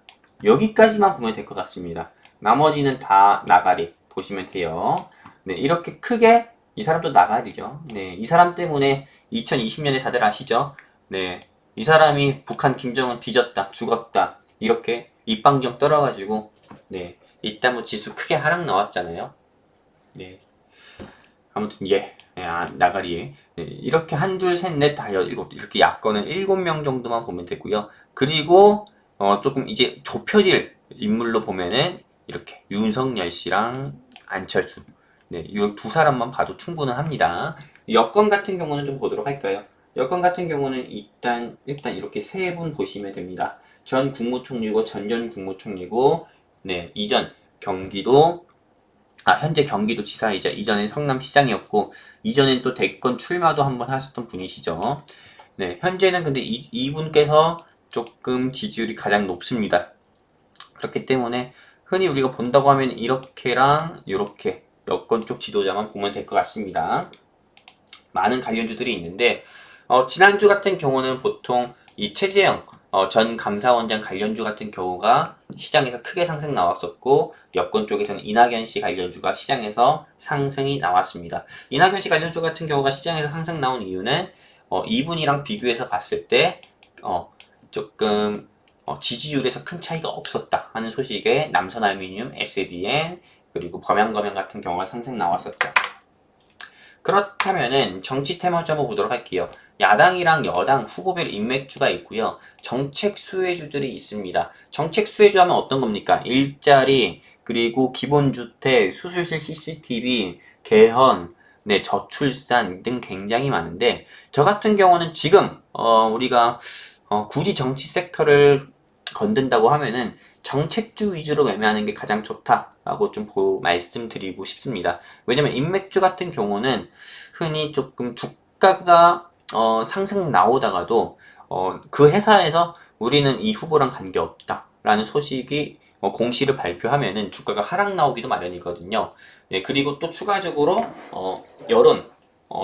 여기까지만 보면 될 것 같습니다. 나머지는 다 나가리 보시면 돼요. 네, 이렇게 크게 이 사람도 나가리죠. 네, 이 사람 때문에 2020년에 다들 아시죠? 네, 이 사람이 북한 김정은 뒤졌다, 죽었다 이렇게 입방정 떨어가지고 네, 일단 뭐 지수 크게 하락 나왔잖아요. 네. 아무튼 나가리 네, 이렇게 한, 둘, 셋, 넷, 다, 일곱 이렇게 약건은 7명 정도만 보면 되고요. 그리고 조금 이제 좁혀질 인물로 보면은 이렇게 윤석열 씨랑 안철수 네, 이 두 사람만 봐도 충분은 합니다. 여권 같은 경우는 좀 보도록 할까요? 여권 같은 경우는 일단 이렇게 세 분 보시면 됩니다. 전 국무총리고 전 국무총리고 네, 현재 경기도 지사이자 이전엔 성남시장이었고 이전엔 또 대권 출마도 한번 하셨던 분이시죠. 네, 현재는 근데 이분께서 조금 지지율이 가장 높습니다. 그렇기 때문에 흔히 우리가 본다고 하면 이렇게랑 이렇게 여권 쪽 지도자만 보면 될 것 같습니다. 많은 관련주들이 있는데 지난주 같은 경우는 보통 이 최재형 전 감사원장 관련주 같은 경우가 시장에서 크게 상승 나왔었고 여권 쪽에서는 이낙연 씨 관련주가 시장에서 상승이 나왔습니다. 이낙연 씨 관련주 같은 경우가 시장에서 상승 나온 이유는 이분이랑 비교해서 봤을 때 조금 지지율에서 큰 차이가 없었다 하는 소식에 남선알미늄, SDN 그리고 범양검양 같은 경우가 상승 나왔었죠. 그렇다면은 정치 테마주 한번 보도록 할게요. 야당이랑 여당 후보별 인맥주가 있고요. 정책 수혜주들이 있습니다. 정책 수혜주 하면 어떤 겁니까? 일자리, 그리고 기본주택, 수술실 CCTV, 개헌, 네, 저출산 등 굉장히 많은데 저 같은 경우는 지금 우리가 굳이 정치 섹터를 건든다고 하면은 정책주 위주로 매매하는 게 가장 좋다라고 좀 말씀드리고 싶습니다. 왜냐면 인맥주 같은 경우는 흔히 조금 주가가 상승 나오다가도 그 회사에서 우리는 이 후보랑 관계없다 라는 소식이 공시를 발표하면은 주가가 하락 나오기도 마련이거든요. 네, 그리고 또 추가적으로 여론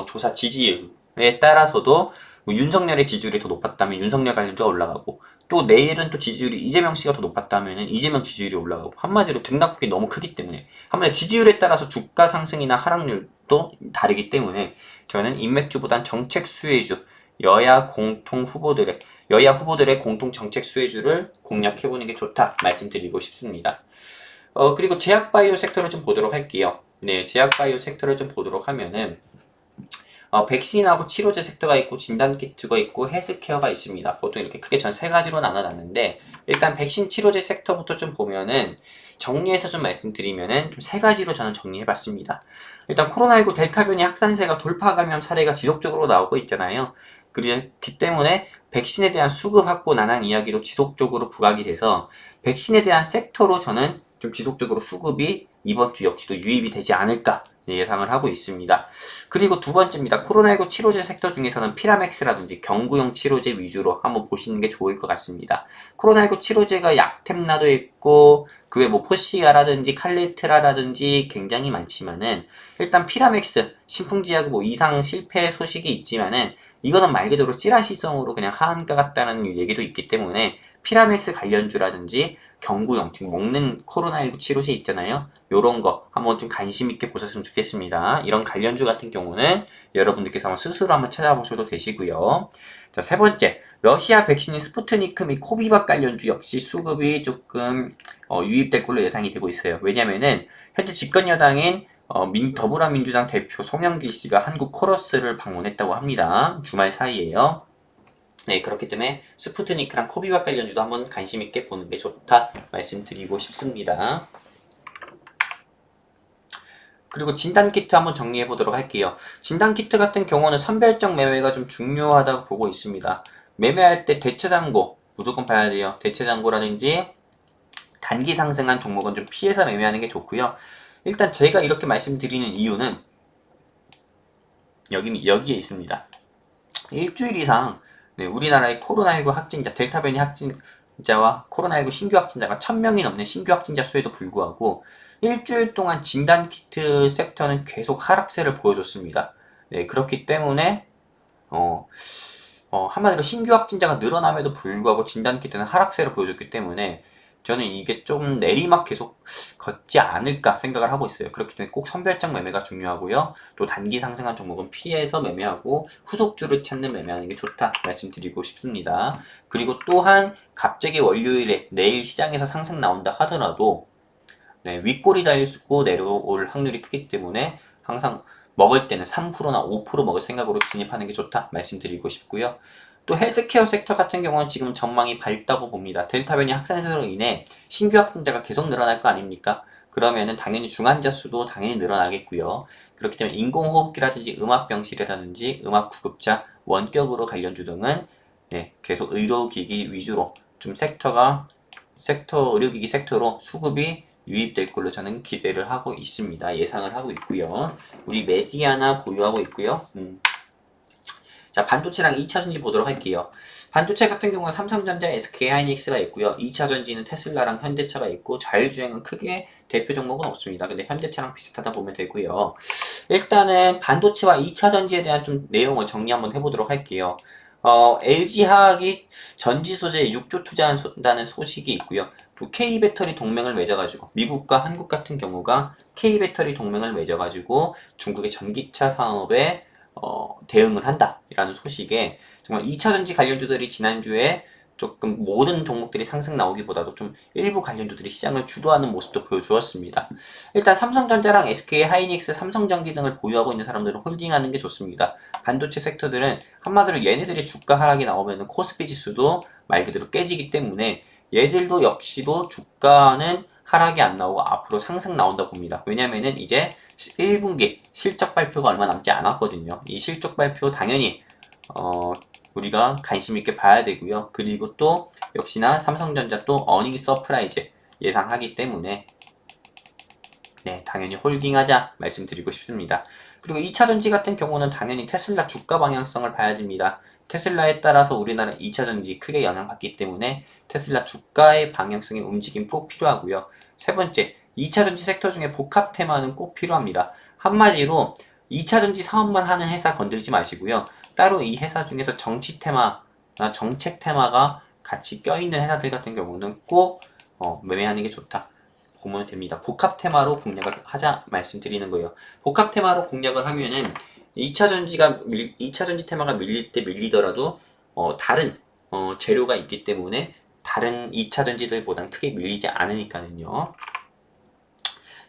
조사 지지율에 따라서도 뭐 윤석열의 지지율이 더 높았다면 윤석열 관련주가 올라가고 또 내일은 또 지지율이 이재명 씨가 더 높았다면 이재명 지지율이 올라가고 한마디로 등락폭이 너무 크기 때문에 한마디로 지지율에 따라서 주가 상승이나 하락률도 다르기 때문에 저는 인맥주보단 정책 수혜주 여야 후보들의 공통 정책 수혜주를 공략해보는 게 좋다 말씀드리고 싶습니다. 그리고 제약바이오 섹터를 좀 보도록 할게요. 네, 제약바이오 섹터를 좀 보도록 하면은 백신하고 치료제 섹터가 있고 진단키트가 있고 헬스케어가 있습니다. 보통 이렇게 크게 전 세 가지로 나눠놨는데 일단 백신 치료제 섹터부터 좀 보면은 정리해서 좀 말씀드리면은 좀 세 가지로 저는 정리해봤습니다. 일단 코로나19 델타 변이 확산세가 돌파 감염 사례가 지속적으로 나오고 있잖아요. 그렇기 때문에 백신에 대한 수급 확보 난항 이야기도 지속적으로 부각이 돼서 백신에 대한 섹터로 저는 좀 지속적으로 수급이 이번 주 역시도 유입이 되지 않을까 예상을 하고 있습니다. 그리고 두 번째입니다. 코로나19 치료제 섹터 중에서는 피라맥스라든지 경구용 치료제 위주로 한번 보시는 게 좋을 것 같습니다. 코로나19 치료제가 약템나도 있고 그 외 뭐 포시아라든지 칼리트라라든지 굉장히 많지만은 일단 피라맥스 신풍지약 뭐 이상 실패 소식이 있지만은 이거는 말 그대로 찌라시성으로 그냥 하한가 같다는 얘기도 있기 때문에 피라맥스 관련주라든지 경구용 지금 먹는 코로나19 치료제 있잖아요. 요런 거 한번 좀 관심 있게 보셨으면 좋겠습니다. 이런 관련주 같은 경우는 여러분들께서 한번 스스로 한번 찾아보셔도 되시고요. 자, 세 번째. 러시아 백신인 스푸트니크 및 코비박 관련주 역시 수급이 조금 유입될 걸로 예상이 되고 있어요. 왜냐면은 현재 집권 여당인 더불어민주당 대표 송영길 씨가 한국 코러스를 방문했다고 합니다. 주말 사이에요. 네, 그렇기 때문에 스푸트니크랑 코비박 관련주도 한번 관심 있게 보는 게 좋다 말씀드리고 싶습니다. 그리고 진단키트 한번 정리해 보도록 할게요. 진단키트 같은 경우는 선별적 매매가 좀 중요하다고 보고 있습니다. 매매할 때 대체장고 무조건 봐야 돼요. 대체장고라든지 단기 상승한 종목은 좀 피해서 매매하는 게 좋고요. 일단 제가 이렇게 말씀드리는 이유는 여기에 있습니다. 일주일 이상 우리나라의 코로나19 확진자, 델타 변이 확진자와 코로나19 신규 확진자가 1000명이 넘는 신규 확진자 수에도 불구하고 일주일 동안 진단키트 섹터는 계속 하락세를 보여줬습니다. 네, 그렇기 때문에 한마디로 신규 확진자가 늘어남에도 불구하고 진단키트는 하락세를 보여줬기 때문에 저는 이게 좀 내리막 계속 걷지 않을까 생각을 하고 있어요. 그렇기 때문에 꼭 선별적 매매가 중요하고요. 또 단기 상승한 종목은 피해서 매매하고 후속주를 찾는 매매하는 게 좋다 말씀드리고 싶습니다. 그리고 또한 갑자기 월요일에 내일 시장에서 상승 나온다 하더라도 윗골이 달리고 내려올 확률이 크기 때문에 항상 먹을 때는 3%나 5% 먹을 생각으로 진입하는 게 좋다 말씀드리고 싶고요. 또 헬스케어 섹터 같은 경우는 지금 전망이 밝다고 봅니다. 델타 변이 확산으로 인해 신규 확진자가 계속 늘어날 거 아닙니까? 그러면은 당연히 중환자 수도 당연히 늘어나겠고요. 그렇기 때문에 인공호흡기라든지 음압병실이라든지 음압구급자, 원격으로 관련주 등은 계속 의료기기 위주로 좀 의료기기 섹터로 수급이 유입될 걸로 저는 기대를 하고 있습니다. 예상을 하고 있고요. 우리 메디아나 보유하고 있고요. 자, 반도체랑 2차전지 보도록 할게요. 반도체 같은 경우는 삼성전자, SK하이닉스가 있고요. 2차전지는 테슬라랑 현대차가 있고 자율주행은 크게 대표 종목은 없습니다. 근데 현대차랑 비슷하다 보면 되고요. 일단은 반도체와 2차전지에 대한 좀 내용을 정리 한번 해보도록 할게요. LG화학이 전지소재에 6조 투자한다는 소식이 있고요. 또 K배터리 동맹을 맺어가지고 미국과 한국 같은 경우가 K배터리 동맹을 맺어가지고 중국의 전기차 산업에 대응을 한다라는 소식에 정말 2차전지 관련주들이 지난주에 조금 모든 종목들이 상승 나오기보다도 좀 일부 관련주들이 시장을 주도하는 모습도 보여주었습니다. 일단 삼성전자랑 SK하이닉스, 삼성전기 등을 보유하고 있는 사람들은 홀딩하는 게 좋습니다. 반도체 섹터들은 한마디로 얘네들이 주가 하락이 나오면 코스피 지수도 말 그대로 깨지기 때문에 얘들도 역시도 주가는 하락이 안 나오고 앞으로 상승 나온다 봅니다. 왜냐면은 이제 1분기 실적 발표가 얼마 남지 않았거든요. 이 실적 발표 당연히 우리가 관심 있게 봐야 되고요. 그리고 또 역시나 삼성전자 또 어닝 서프라이즈 예상하기 때문에 당연히 홀딩하자 말씀드리고 싶습니다. 그리고 2차전지 같은 경우는 당연히 테슬라 주가 방향성을 봐야 됩니다. 테슬라에 따라서 우리나라 2차전지 크게 영향받기 때문에 테슬라 주가의 방향성의 움직임 꼭 필요하고요. 세 번째, 2차전지 섹터 중에 복합 테마는 꼭 필요합니다. 한마디로 2차전지 사업만 하는 회사 건들지 마시고요. 따로 이 회사 중에서 정치 테마나 정책 테마가 같이 껴있는 회사들 같은 경우는 꼭 매매하는 게 좋다 보면 됩니다. 복합 테마로 공략을 하자 말씀드리는 거예요. 복합 테마로 공략을 하면은 2차전지 테마가 밀릴 때 밀리더라도 다른 재료가 있기 때문에 다른 2차전지들보단 크게 밀리지 않으니까는요.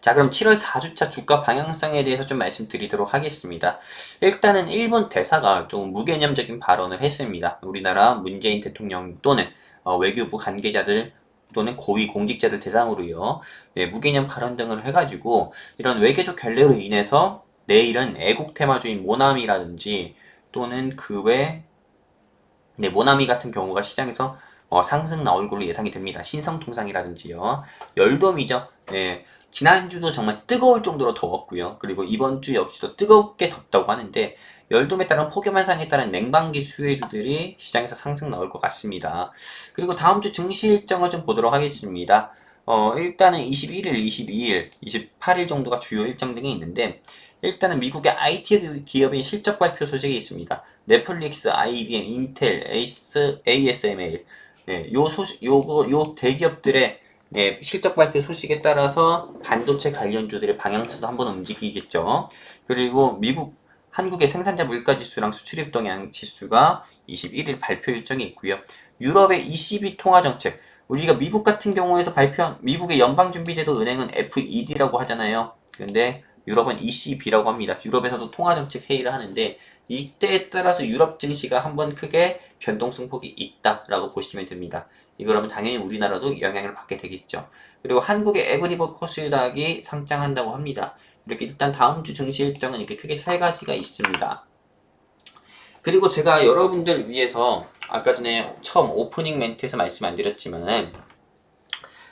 자, 그럼 7월 4주차 주가 방향성에 대해서 좀 말씀드리도록 하겠습니다. 일단은 일본 대사가 좀 무개념적인 발언을 했습니다. 우리나라 문재인 대통령 또는 외교부 관계자들 또는 고위 공직자들 대상으로요. 무개념 발언 등을 해가지고 이런 외교적 결례로 인해서 내일은 애국 테마주인 모나미라든지 또는 그 외 모나미 같은 경우가 시장에서 상승 나올 걸로 예상이 됩니다. 신성통상이라든지요. 열돔이죠. 지난주도 정말 뜨거울 정도로 더웠고요. 그리고 이번 주 역시도 뜨겁게 덥다고 하는데 열돔에 따른 폭염 현상에 따른 냉방기 수혜주들이 시장에서 상승 나올 것 같습니다. 그리고 다음 주 증시 일정을 좀 보도록 하겠습니다. 일단은 21일, 22일, 28일 정도가 주요 일정 등이 있는데 일단은 미국의 IT 기업인 실적 발표 소식이 있습니다. 넷플릭스, IBM, 인텔, ASML 요 대기업들의 실적 발표 소식에 따라서 반도체 관련주들의 방향수도 한번 움직이겠죠. 그리고 한국의 생산자 물가지수랑 수출입 동향 지수가 21일 발표 일정이 있고요. 유럽의 ECB 통화정책, 우리가 미국 같은 경우에서 발표한 미국의 연방준비제도 은행은 FED라고 하잖아요. 근데 유럽은 ECB라고 합니다. 유럽에서도 통화정책 회의를 하는데 이때에 따라서 유럽 증시가 한번 크게 변동성 폭이 있다라고 보시면 됩니다. 이거라면 당연히 우리나라도 영향을 받게 되겠죠. 그리고 한국의 에브리버 코스닥이 상장한다고 합니다. 이렇게 일단 다음 주 증시 일정은 이렇게 크게 세 가지가 있습니다. 그리고 제가 여러분들 위해서 아까 전에 처음 오프닝 멘트에서 말씀 안 드렸지만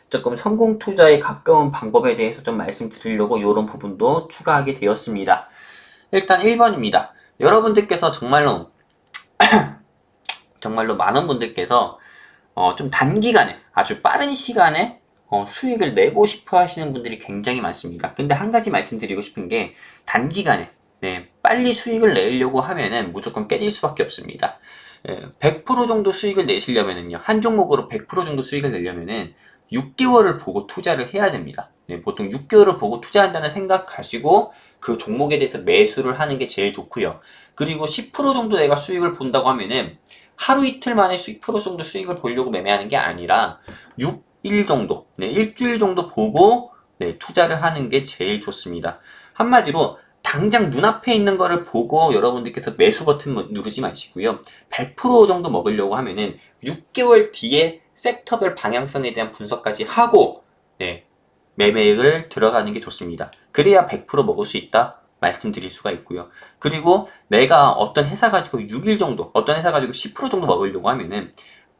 조금 성공 투자에 가까운 방법에 대해서 좀 말씀드리려고 이런 부분도 추가하게 되었습니다. 일단 1번입니다. 여러분들께서 정말로 많은 분들께서 좀 단기간에 아주 빠른 시간에 수익을 내고 싶어 하시는 분들이 굉장히 많습니다. 근데 한 가지 말씀드리고 싶은 게 단기간에 빨리 수익을 내려고 하면은 무조건 깨질 수밖에 없습니다. 100% 정도 수익을 내시려면은요, 한 종목으로 100% 정도 수익을 내려면은 6개월을 보고 투자를 해야 됩니다. 보통 6개월을 보고 투자한다는 생각 가지고 그 종목에 대해서 매수를 하는 게 제일 좋고요. 그리고 10% 정도 내가 수익을 본다고 하면은 하루 이틀 만에 10% 정도 수익을 보려고 매매하는 게 아니라 6일 정도, 일주일 정도 보고 투자를 하는 게 제일 좋습니다. 한마디로 당장 눈앞에 있는 거를 보고 여러분들께서 매수 버튼 누르지 마시고요. 100% 정도 먹으려고 하면은 6개월 뒤에 섹터별 방향성에 대한 분석까지 하고 네, 매매를 들어가는 게 좋습니다. 그래야 100% 먹을 수 있다 말씀드릴 수가 있고요. 그리고 내가 어떤 회사 가지고 6일 정도, 어떤 회사 가지고 10% 정도 먹으려고 하면은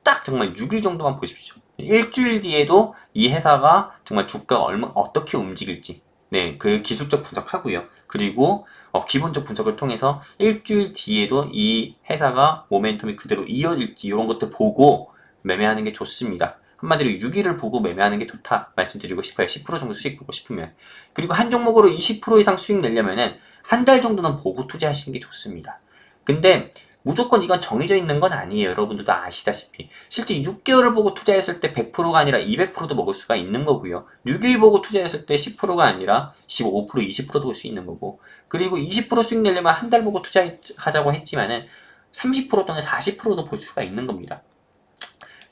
딱 정말 6일 정도만 보십시오. 일주일 뒤에도 이 회사가 정말 주가가 어떻게 움직일지 네, 그 기술적 분석하고요. 그리고 기본적 분석을 통해서 일주일 뒤에도 이 회사가 모멘텀이 그대로 이어질지 이런 것들 보고 매매하는 게 좋습니다. 한마디로 6일을 보고 매매하는 게 좋다 말씀드리고 싶어요. 10% 정도 수익 보고 싶으면. 그리고 한 종목으로 20% 이상 수익 내려면은 한 달 정도는 보고 투자하시는 게 좋습니다. 근데 무조건 이건 정해져 있는 건 아니에요. 여러분들도 아시다시피. 실제 6개월을 보고 투자했을 때 100%가 아니라 200%도 먹을 수가 있는 거고요. 6일 보고 투자했을 때 10%가 아니라 15%, 20%도 볼 수 있는 거고. 그리고 20% 수익 내려면 한 달 보고 투자하자고 했지만은 30% 또는 40%도 볼 수가 있는 겁니다.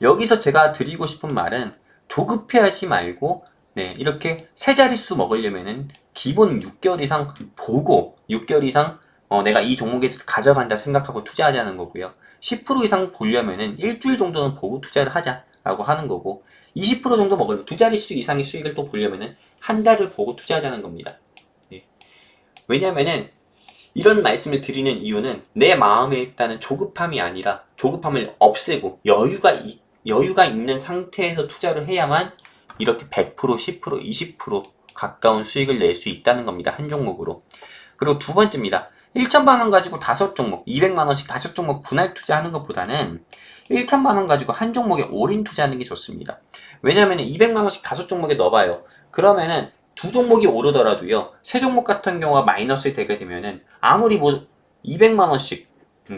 여기서 제가 드리고 싶은 말은 조급해하지 말고 네, 이렇게 세 자릿수 먹으려면은 기본 6개월 이상 보고 6개월 이상 내가 이 종목에 가져간다 생각하고 투자하자는 거고요. 10% 이상 보려면은 일주일 정도는 보고 투자를 하자라고 하는 거고 20% 정도 먹으려면 두 자릿수 이상의 수익을 또 보려면은 한 달을 보고 투자하자는 겁니다. 네. 왜냐면은 이런 말씀을 드리는 이유는 내 마음에 일단은 조급함이 아니라 조급함을 없애고 여유가 있는 상태에서 투자를 해야만 이렇게 100%, 10%, 20% 가까운 수익을 낼 수 있다는 겁니다. 한 종목으로. 그리고 두 번째입니다. 1천만 원 가지고 5종목, 200만 원씩 5종목 분할 투자하는 것보다는 1천만 원 가지고 한 종목에 올인 투자하는 게 좋습니다. 왜냐면 200만 원씩 5종목에 넣어봐요. 그러면은 두 종목이 오르더라도요. 세 종목 같은 경우가 마이너스 되게 되면은 아무리 뭐 200만 원씩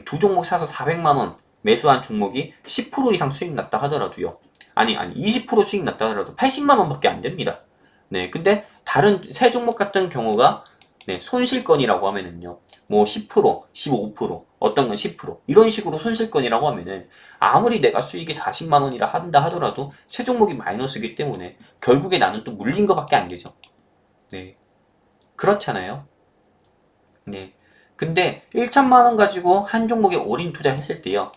두 종목 사서 400만 원 매수한 종목이 10% 이상 수익 났다 하더라도요. 아니 20% 수익 났다 하더라도 80만 원밖에 안 됩니다. 네, 근데 다른 세 종목 같은 경우가 네, 손실권이라고 하면은요. 뭐 10%, 15%, 어떤 건 10% 이런 식으로 손실권이라고 하면은 아무리 내가 수익이 40만 원이라 한다 하더라도 세 종목이 마이너스이기 때문에 결국에 나는 또 물린 거밖에 안 되죠. 네. 그렇잖아요. 네. 근데 1천만 원 가지고 한 종목에 올인 투자했을 때요.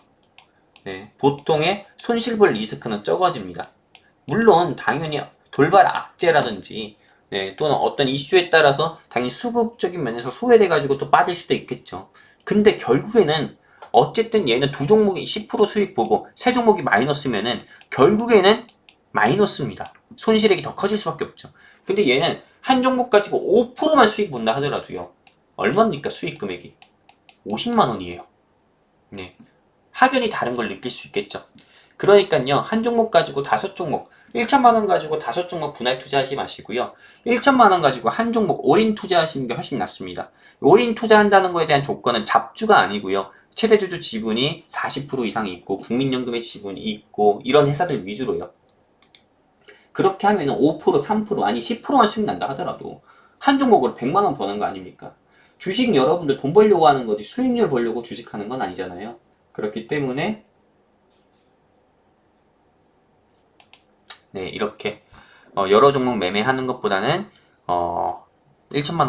네. 보통의 손실볼 리스크는 적어집니다. 물론 당연히 돌발 악재라든지 네, 또는 어떤 이슈에 따라서 당연히 수급적인 면에서 소외돼가지고 또 빠질 수도 있겠죠. 근데 결국에는 어쨌든 얘는 두 종목이 10% 수익 보고 세 종목이 마이너스면은 결국에는 마이너스입니다. 손실액이 더 커질 수밖에 없죠. 근데 얘는 한 종목 가지고 5%만 수익 본다 하더라도요. 얼마입니까 수익 금액이? 50만 원이에요. 네. 확연히 다른 걸 느낄 수 있겠죠. 그러니까요, 한 종목 가지고 5종목, 1천만 원 가지고 5종목 분할 투자하지 마시고요. 1천만 원 가지고 한 종목 올인 투자하시는 게 훨씬 낫습니다. 올인 투자한다는 거에 대한 조건은 잡주가 아니고요. 최대주주 지분이 40% 이상이 있고 국민연금의 지분이 있고 이런 회사들 위주로요. 그렇게 하면 5%, 3% 아니 10%만 수익 난다 하더라도 한 종목으로 100만 원 버는 거 아닙니까? 주식 여러분들 돈 벌려고 하는 거지 수익률 벌려고 주식하는 건 아니잖아요. 그렇기 때문에 네, 이렇게 여러 종목 매매하는 것보다는 1천만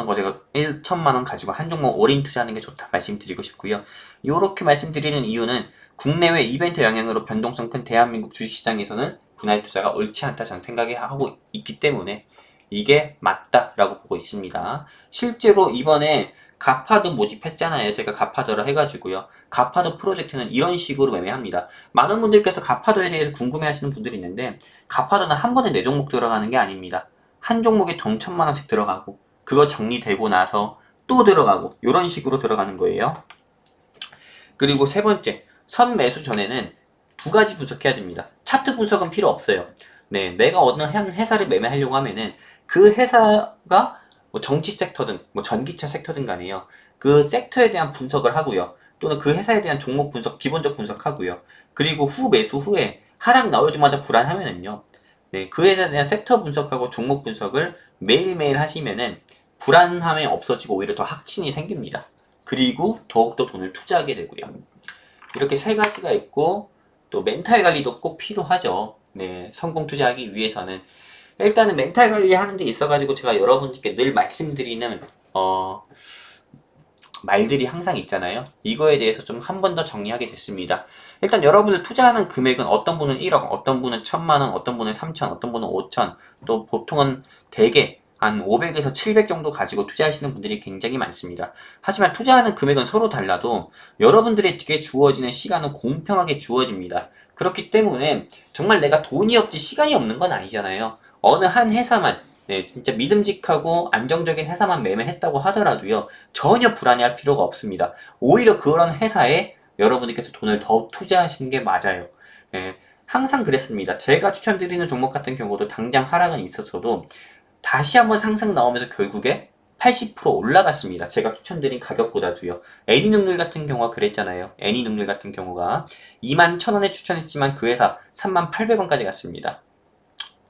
원 가지고 한 종목 올인 투자하는 게 좋다 말씀드리고 싶고요. 이렇게 말씀드리는 이유는 국내외 이벤트 영향으로 변동성 큰 대한민국 주식시장에서는 분할 투자가 옳지 않다 저는 생각하고 있기 때문에 이게 맞다라고 보고 있습니다. 실제로 이번에 가파도 모집했잖아요. 제가 가파도를 해가지고요. 가파도 프로젝트는 이런 식으로 매매합니다. 많은 분들께서 가파도에 대해서 궁금해하시는 분들이 있는데 가파도는 한 번에 4종목 들어가는 게 아닙니다. 한 종목에 돈 1,000만 원씩 들어가고 그거 정리되고 나서 또 들어가고 이런 식으로 들어가는 거예요. 그리고 세 번째, 선 매수 전에는 두 가지 분석해야 됩니다. 차트 분석은 필요 없어요. 네, 내가 어느 한 회사를 매매하려고 하면은 그 회사가 뭐 정치 섹터든 뭐 전기차 섹터든 간에요. 그 섹터에 대한 분석을 하고요. 또는 그 회사에 대한 종목 분석, 기본적 분석하고요. 그리고 후 매수 후에 하락 나올 때마다 불안하면은요. 네, 그 회사에 대한 섹터 분석하고 종목 분석을 매일매일 하시면은 불안함이 없어지고 오히려 더 확신이 생깁니다. 그리고 더욱더 돈을 투자하게 되고요. 이렇게 세 가지가 있고 또 멘탈 관리도 꼭 필요하죠. 네, 성공 투자하기 위해서는 일단은 멘탈 관리 하는 데 있어가지고 제가 여러분들께 늘 말씀드리는 말들이 항상 있잖아요. 이거에 대해서 좀 한 번 더 정리하게 됐습니다. 일단 여러분들 투자하는 금액은 어떤 분은 1억, 어떤 분은 1000만원, 어떤 분은 3000, 어떤 분은 5000, 또 보통은 대개 한 500에서 700 정도 가지고 투자하시는 분들이 굉장히 많습니다. 하지만 투자하는 금액은 서로 달라도 여러분들에게 주어지는 시간은 공평하게 주어집니다. 그렇기 때문에 정말 내가 돈이 없지 시간이 없는 건 아니잖아요. 어느 한 회사만 진짜 믿음직하고 안정적인 회사만 매매했다고 하더라도요, 전혀 불안해할 필요가 없습니다. 오히려 그런 회사에 여러분들께서 돈을 더 투자하시는 게 맞아요. 예, 항상 그랬습니다. 제가 추천드리는 종목 같은 경우도 당장 하락은 있었어도 다시 한번 상승 나오면서 결국에 80% 올라갔습니다. 제가 추천드린 가격보다도요. 애니능률 같은 경우가 그랬잖아요. 애니능률 같은 경우가 21,000원에 추천했지만 그 회사 38,000원까지 갔습니다.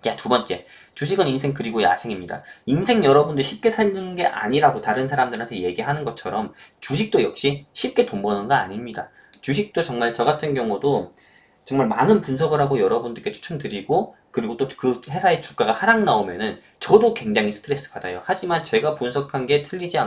자, 두 번째. 주식은 인생 그리고 야생입니다. 인생 여러분들 쉽게 사는 게 아니라고 다른 사람들한테 얘기하는 것처럼 주식도 역시 쉽게 돈 버는 거 아닙니다. 주식도 정말 저 같은 경우도 정말 많은 분석을 하고 여러분들께 추천드리고, 그리고 또 그 회사의 주가가 하락 나오면은 저도 굉장히 스트레스 받아요. 하지만 제가 분석한 게 틀리지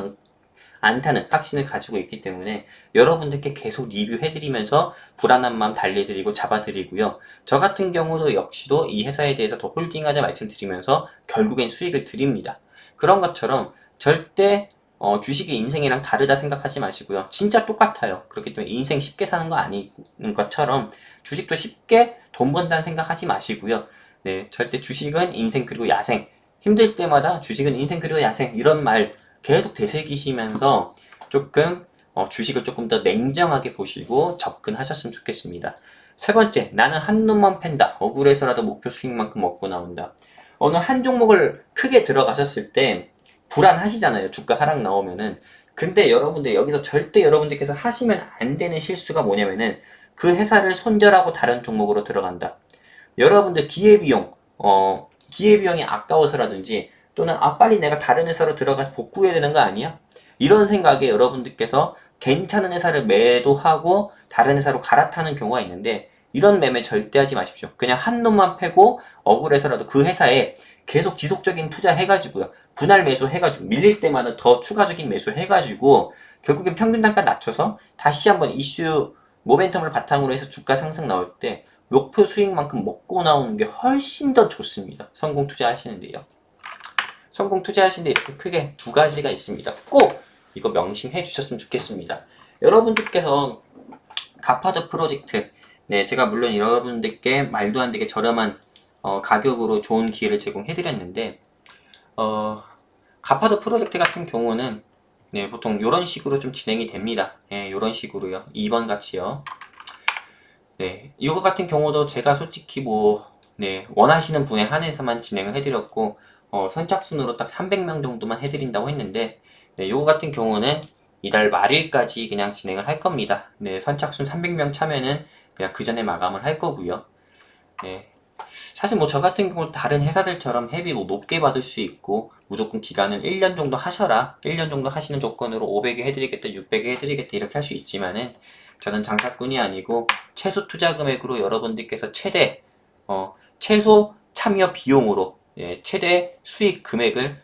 않다는 확신을 가지고 있기 때문에 여러분들께 계속 리뷰해드리면서 불안한 마음 달래드리고 잡아드리고요. 저 같은 경우도 역시도 이 회사에 대해서 더 홀딩하자 말씀드리면서 결국엔 수익을 드립니다. 그런 것처럼 절대 주식이 인생이랑 다르다 생각하지 마시고요. 진짜 똑같아요. 그렇기 때문에 인생 쉽게 사는 거 아닌 것처럼 주식도 쉽게 돈 번다는 생각하지 마시고요. 네, 절대 주식은 인생 그리고 야생. 힘들 때마다 주식은 인생 그리고 야생 이런 말 계속 되새기시면서 조금 주식을 조금 더 냉정하게 보시고 접근하셨으면 좋겠습니다. 세 번째, 나는 한 놈만 팬다. 억울해서라도 목표 수익만큼 먹고 나온다. 어느 한 종목을 크게 들어가셨을 때 불안하시잖아요. 주가 하락 나오면은. 근데 여러분들 여기서 절대 여러분들께서 하시면 안 되는 실수가 뭐냐면은 그 회사를 손절하고 다른 종목으로 들어간다. 여러분들 기회비용이 아까워서라든지 또는 빨리 내가 다른 회사로 들어가서 복구해야 되는 거 아니야? 이런 생각에 여러분들께서 괜찮은 회사를 매도하고 다른 회사로 갈아타는 경우가 있는데 이런 매매 절대 하지 마십시오. 그냥 한 놈만 패고 억울해서라도 그 회사에 계속 지속적인 투자 해가지고요. 분할 매수 해가지고 밀릴 때마다 더 추가적인 매수 해가지고 결국엔 평균 단가 낮춰서 다시 한번 이슈 모멘텀을 바탕으로 해서 주가 상승 나올 때 목표 수익만큼 먹고 나오는 게 훨씬 더 좋습니다. 성공 투자하시는데요. 성공 투자하시는데 이렇게 크게 두 가지가 있습니다. 꼭 이거 명심해 주셨으면 좋겠습니다. 여러분들께서 가파드 프로젝트, 제가 물론 여러분들께 말도 안 되게 저렴한 가격으로 좋은 기회를 제공해 드렸는데 가파드 프로젝트 같은 경우는 보통 이런 식으로 좀 진행이 됩니다. 이런 식으로요. 2번 같이요. 이거 같은 경우도 제가 솔직히 원하시는 분에 한해서만 진행을 해드렸고, 선착순으로 딱 300명 정도만 해드린다고 했는데, 이거 같은 경우는 이달 말일까지 그냥 진행을 할 겁니다. 선착순 300명 차면은 그냥 그 전에 마감을 할 거고요. 사실 저 같은 경우 다른 회사들처럼 회비 높게 받을 수 있고, 무조건 기간을 1년 정도 하셔라. 1년 정도 하시는 조건으로 500에 해드리겠다, 600에 해드리겠다, 이렇게 할 수 있지만은, 저는 장사꾼이 아니고, 최소 투자 금액으로 여러분들께서 최소 참여 비용으로, 최대 수익 금액을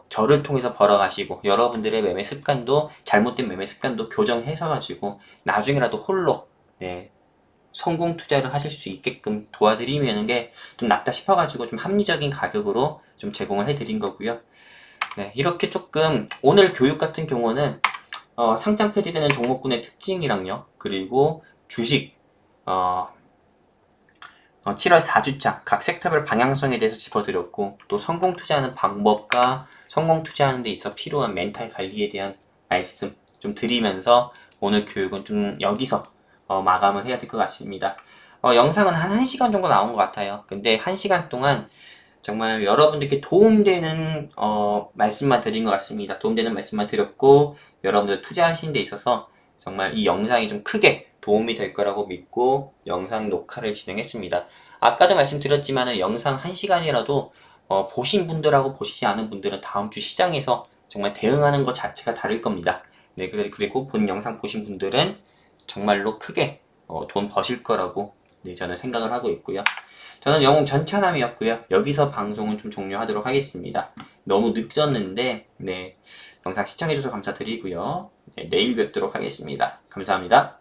저를 통해서 벌어가시고, 여러분들의 매매 습관도, 잘못된 매매 습관도 교정해서 가지고, 나중에라도 홀로, 성공 투자를 하실 수 있게끔 도와드리는 게 좀 낫다 싶어가지고 좀 합리적인 가격으로 좀 제공을 해드린 거고요. 이렇게 조금 오늘 교육 같은 경우는 상장 폐지되는 종목군의 특징이랑요, 그리고 주식 7월 4주차 각 섹터별 방향성에 대해서 짚어드렸고, 또 성공 투자하는 방법과 성공 투자하는 데 있어 필요한 멘탈 관리에 대한 말씀 좀 드리면서 오늘 교육은 좀 여기서 마감을 해야 될 것 같습니다. 영상은 한 1시간 정도 나온 것 같아요. 근데 1시간 동안 정말 여러분들께 도움되는 말씀만 드린 것 같습니다. 도움되는 말씀만 드렸고, 여러분들 투자하시는 데 있어서 정말 이 영상이 좀 크게 도움이 될 거라고 믿고 영상 녹화를 진행했습니다. 아까도 말씀드렸지만 영상 1시간이라도 보신 분들하고 보시지 않은 분들은 다음 주 시장에서 정말 대응하는 것 자체가 다를 겁니다. 그리고 본 영상 보신 분들은 정말로 크게 돈 버실 거라고 네, 저는 생각을 하고 있고요. 저는 영웅 전차남이었고요. 여기서 방송은 좀 종료하도록 하겠습니다. 너무 늦었는데 네, 영상 시청해주셔서 감사드리고요. 네, 내일 뵙도록 하겠습니다. 감사합니다.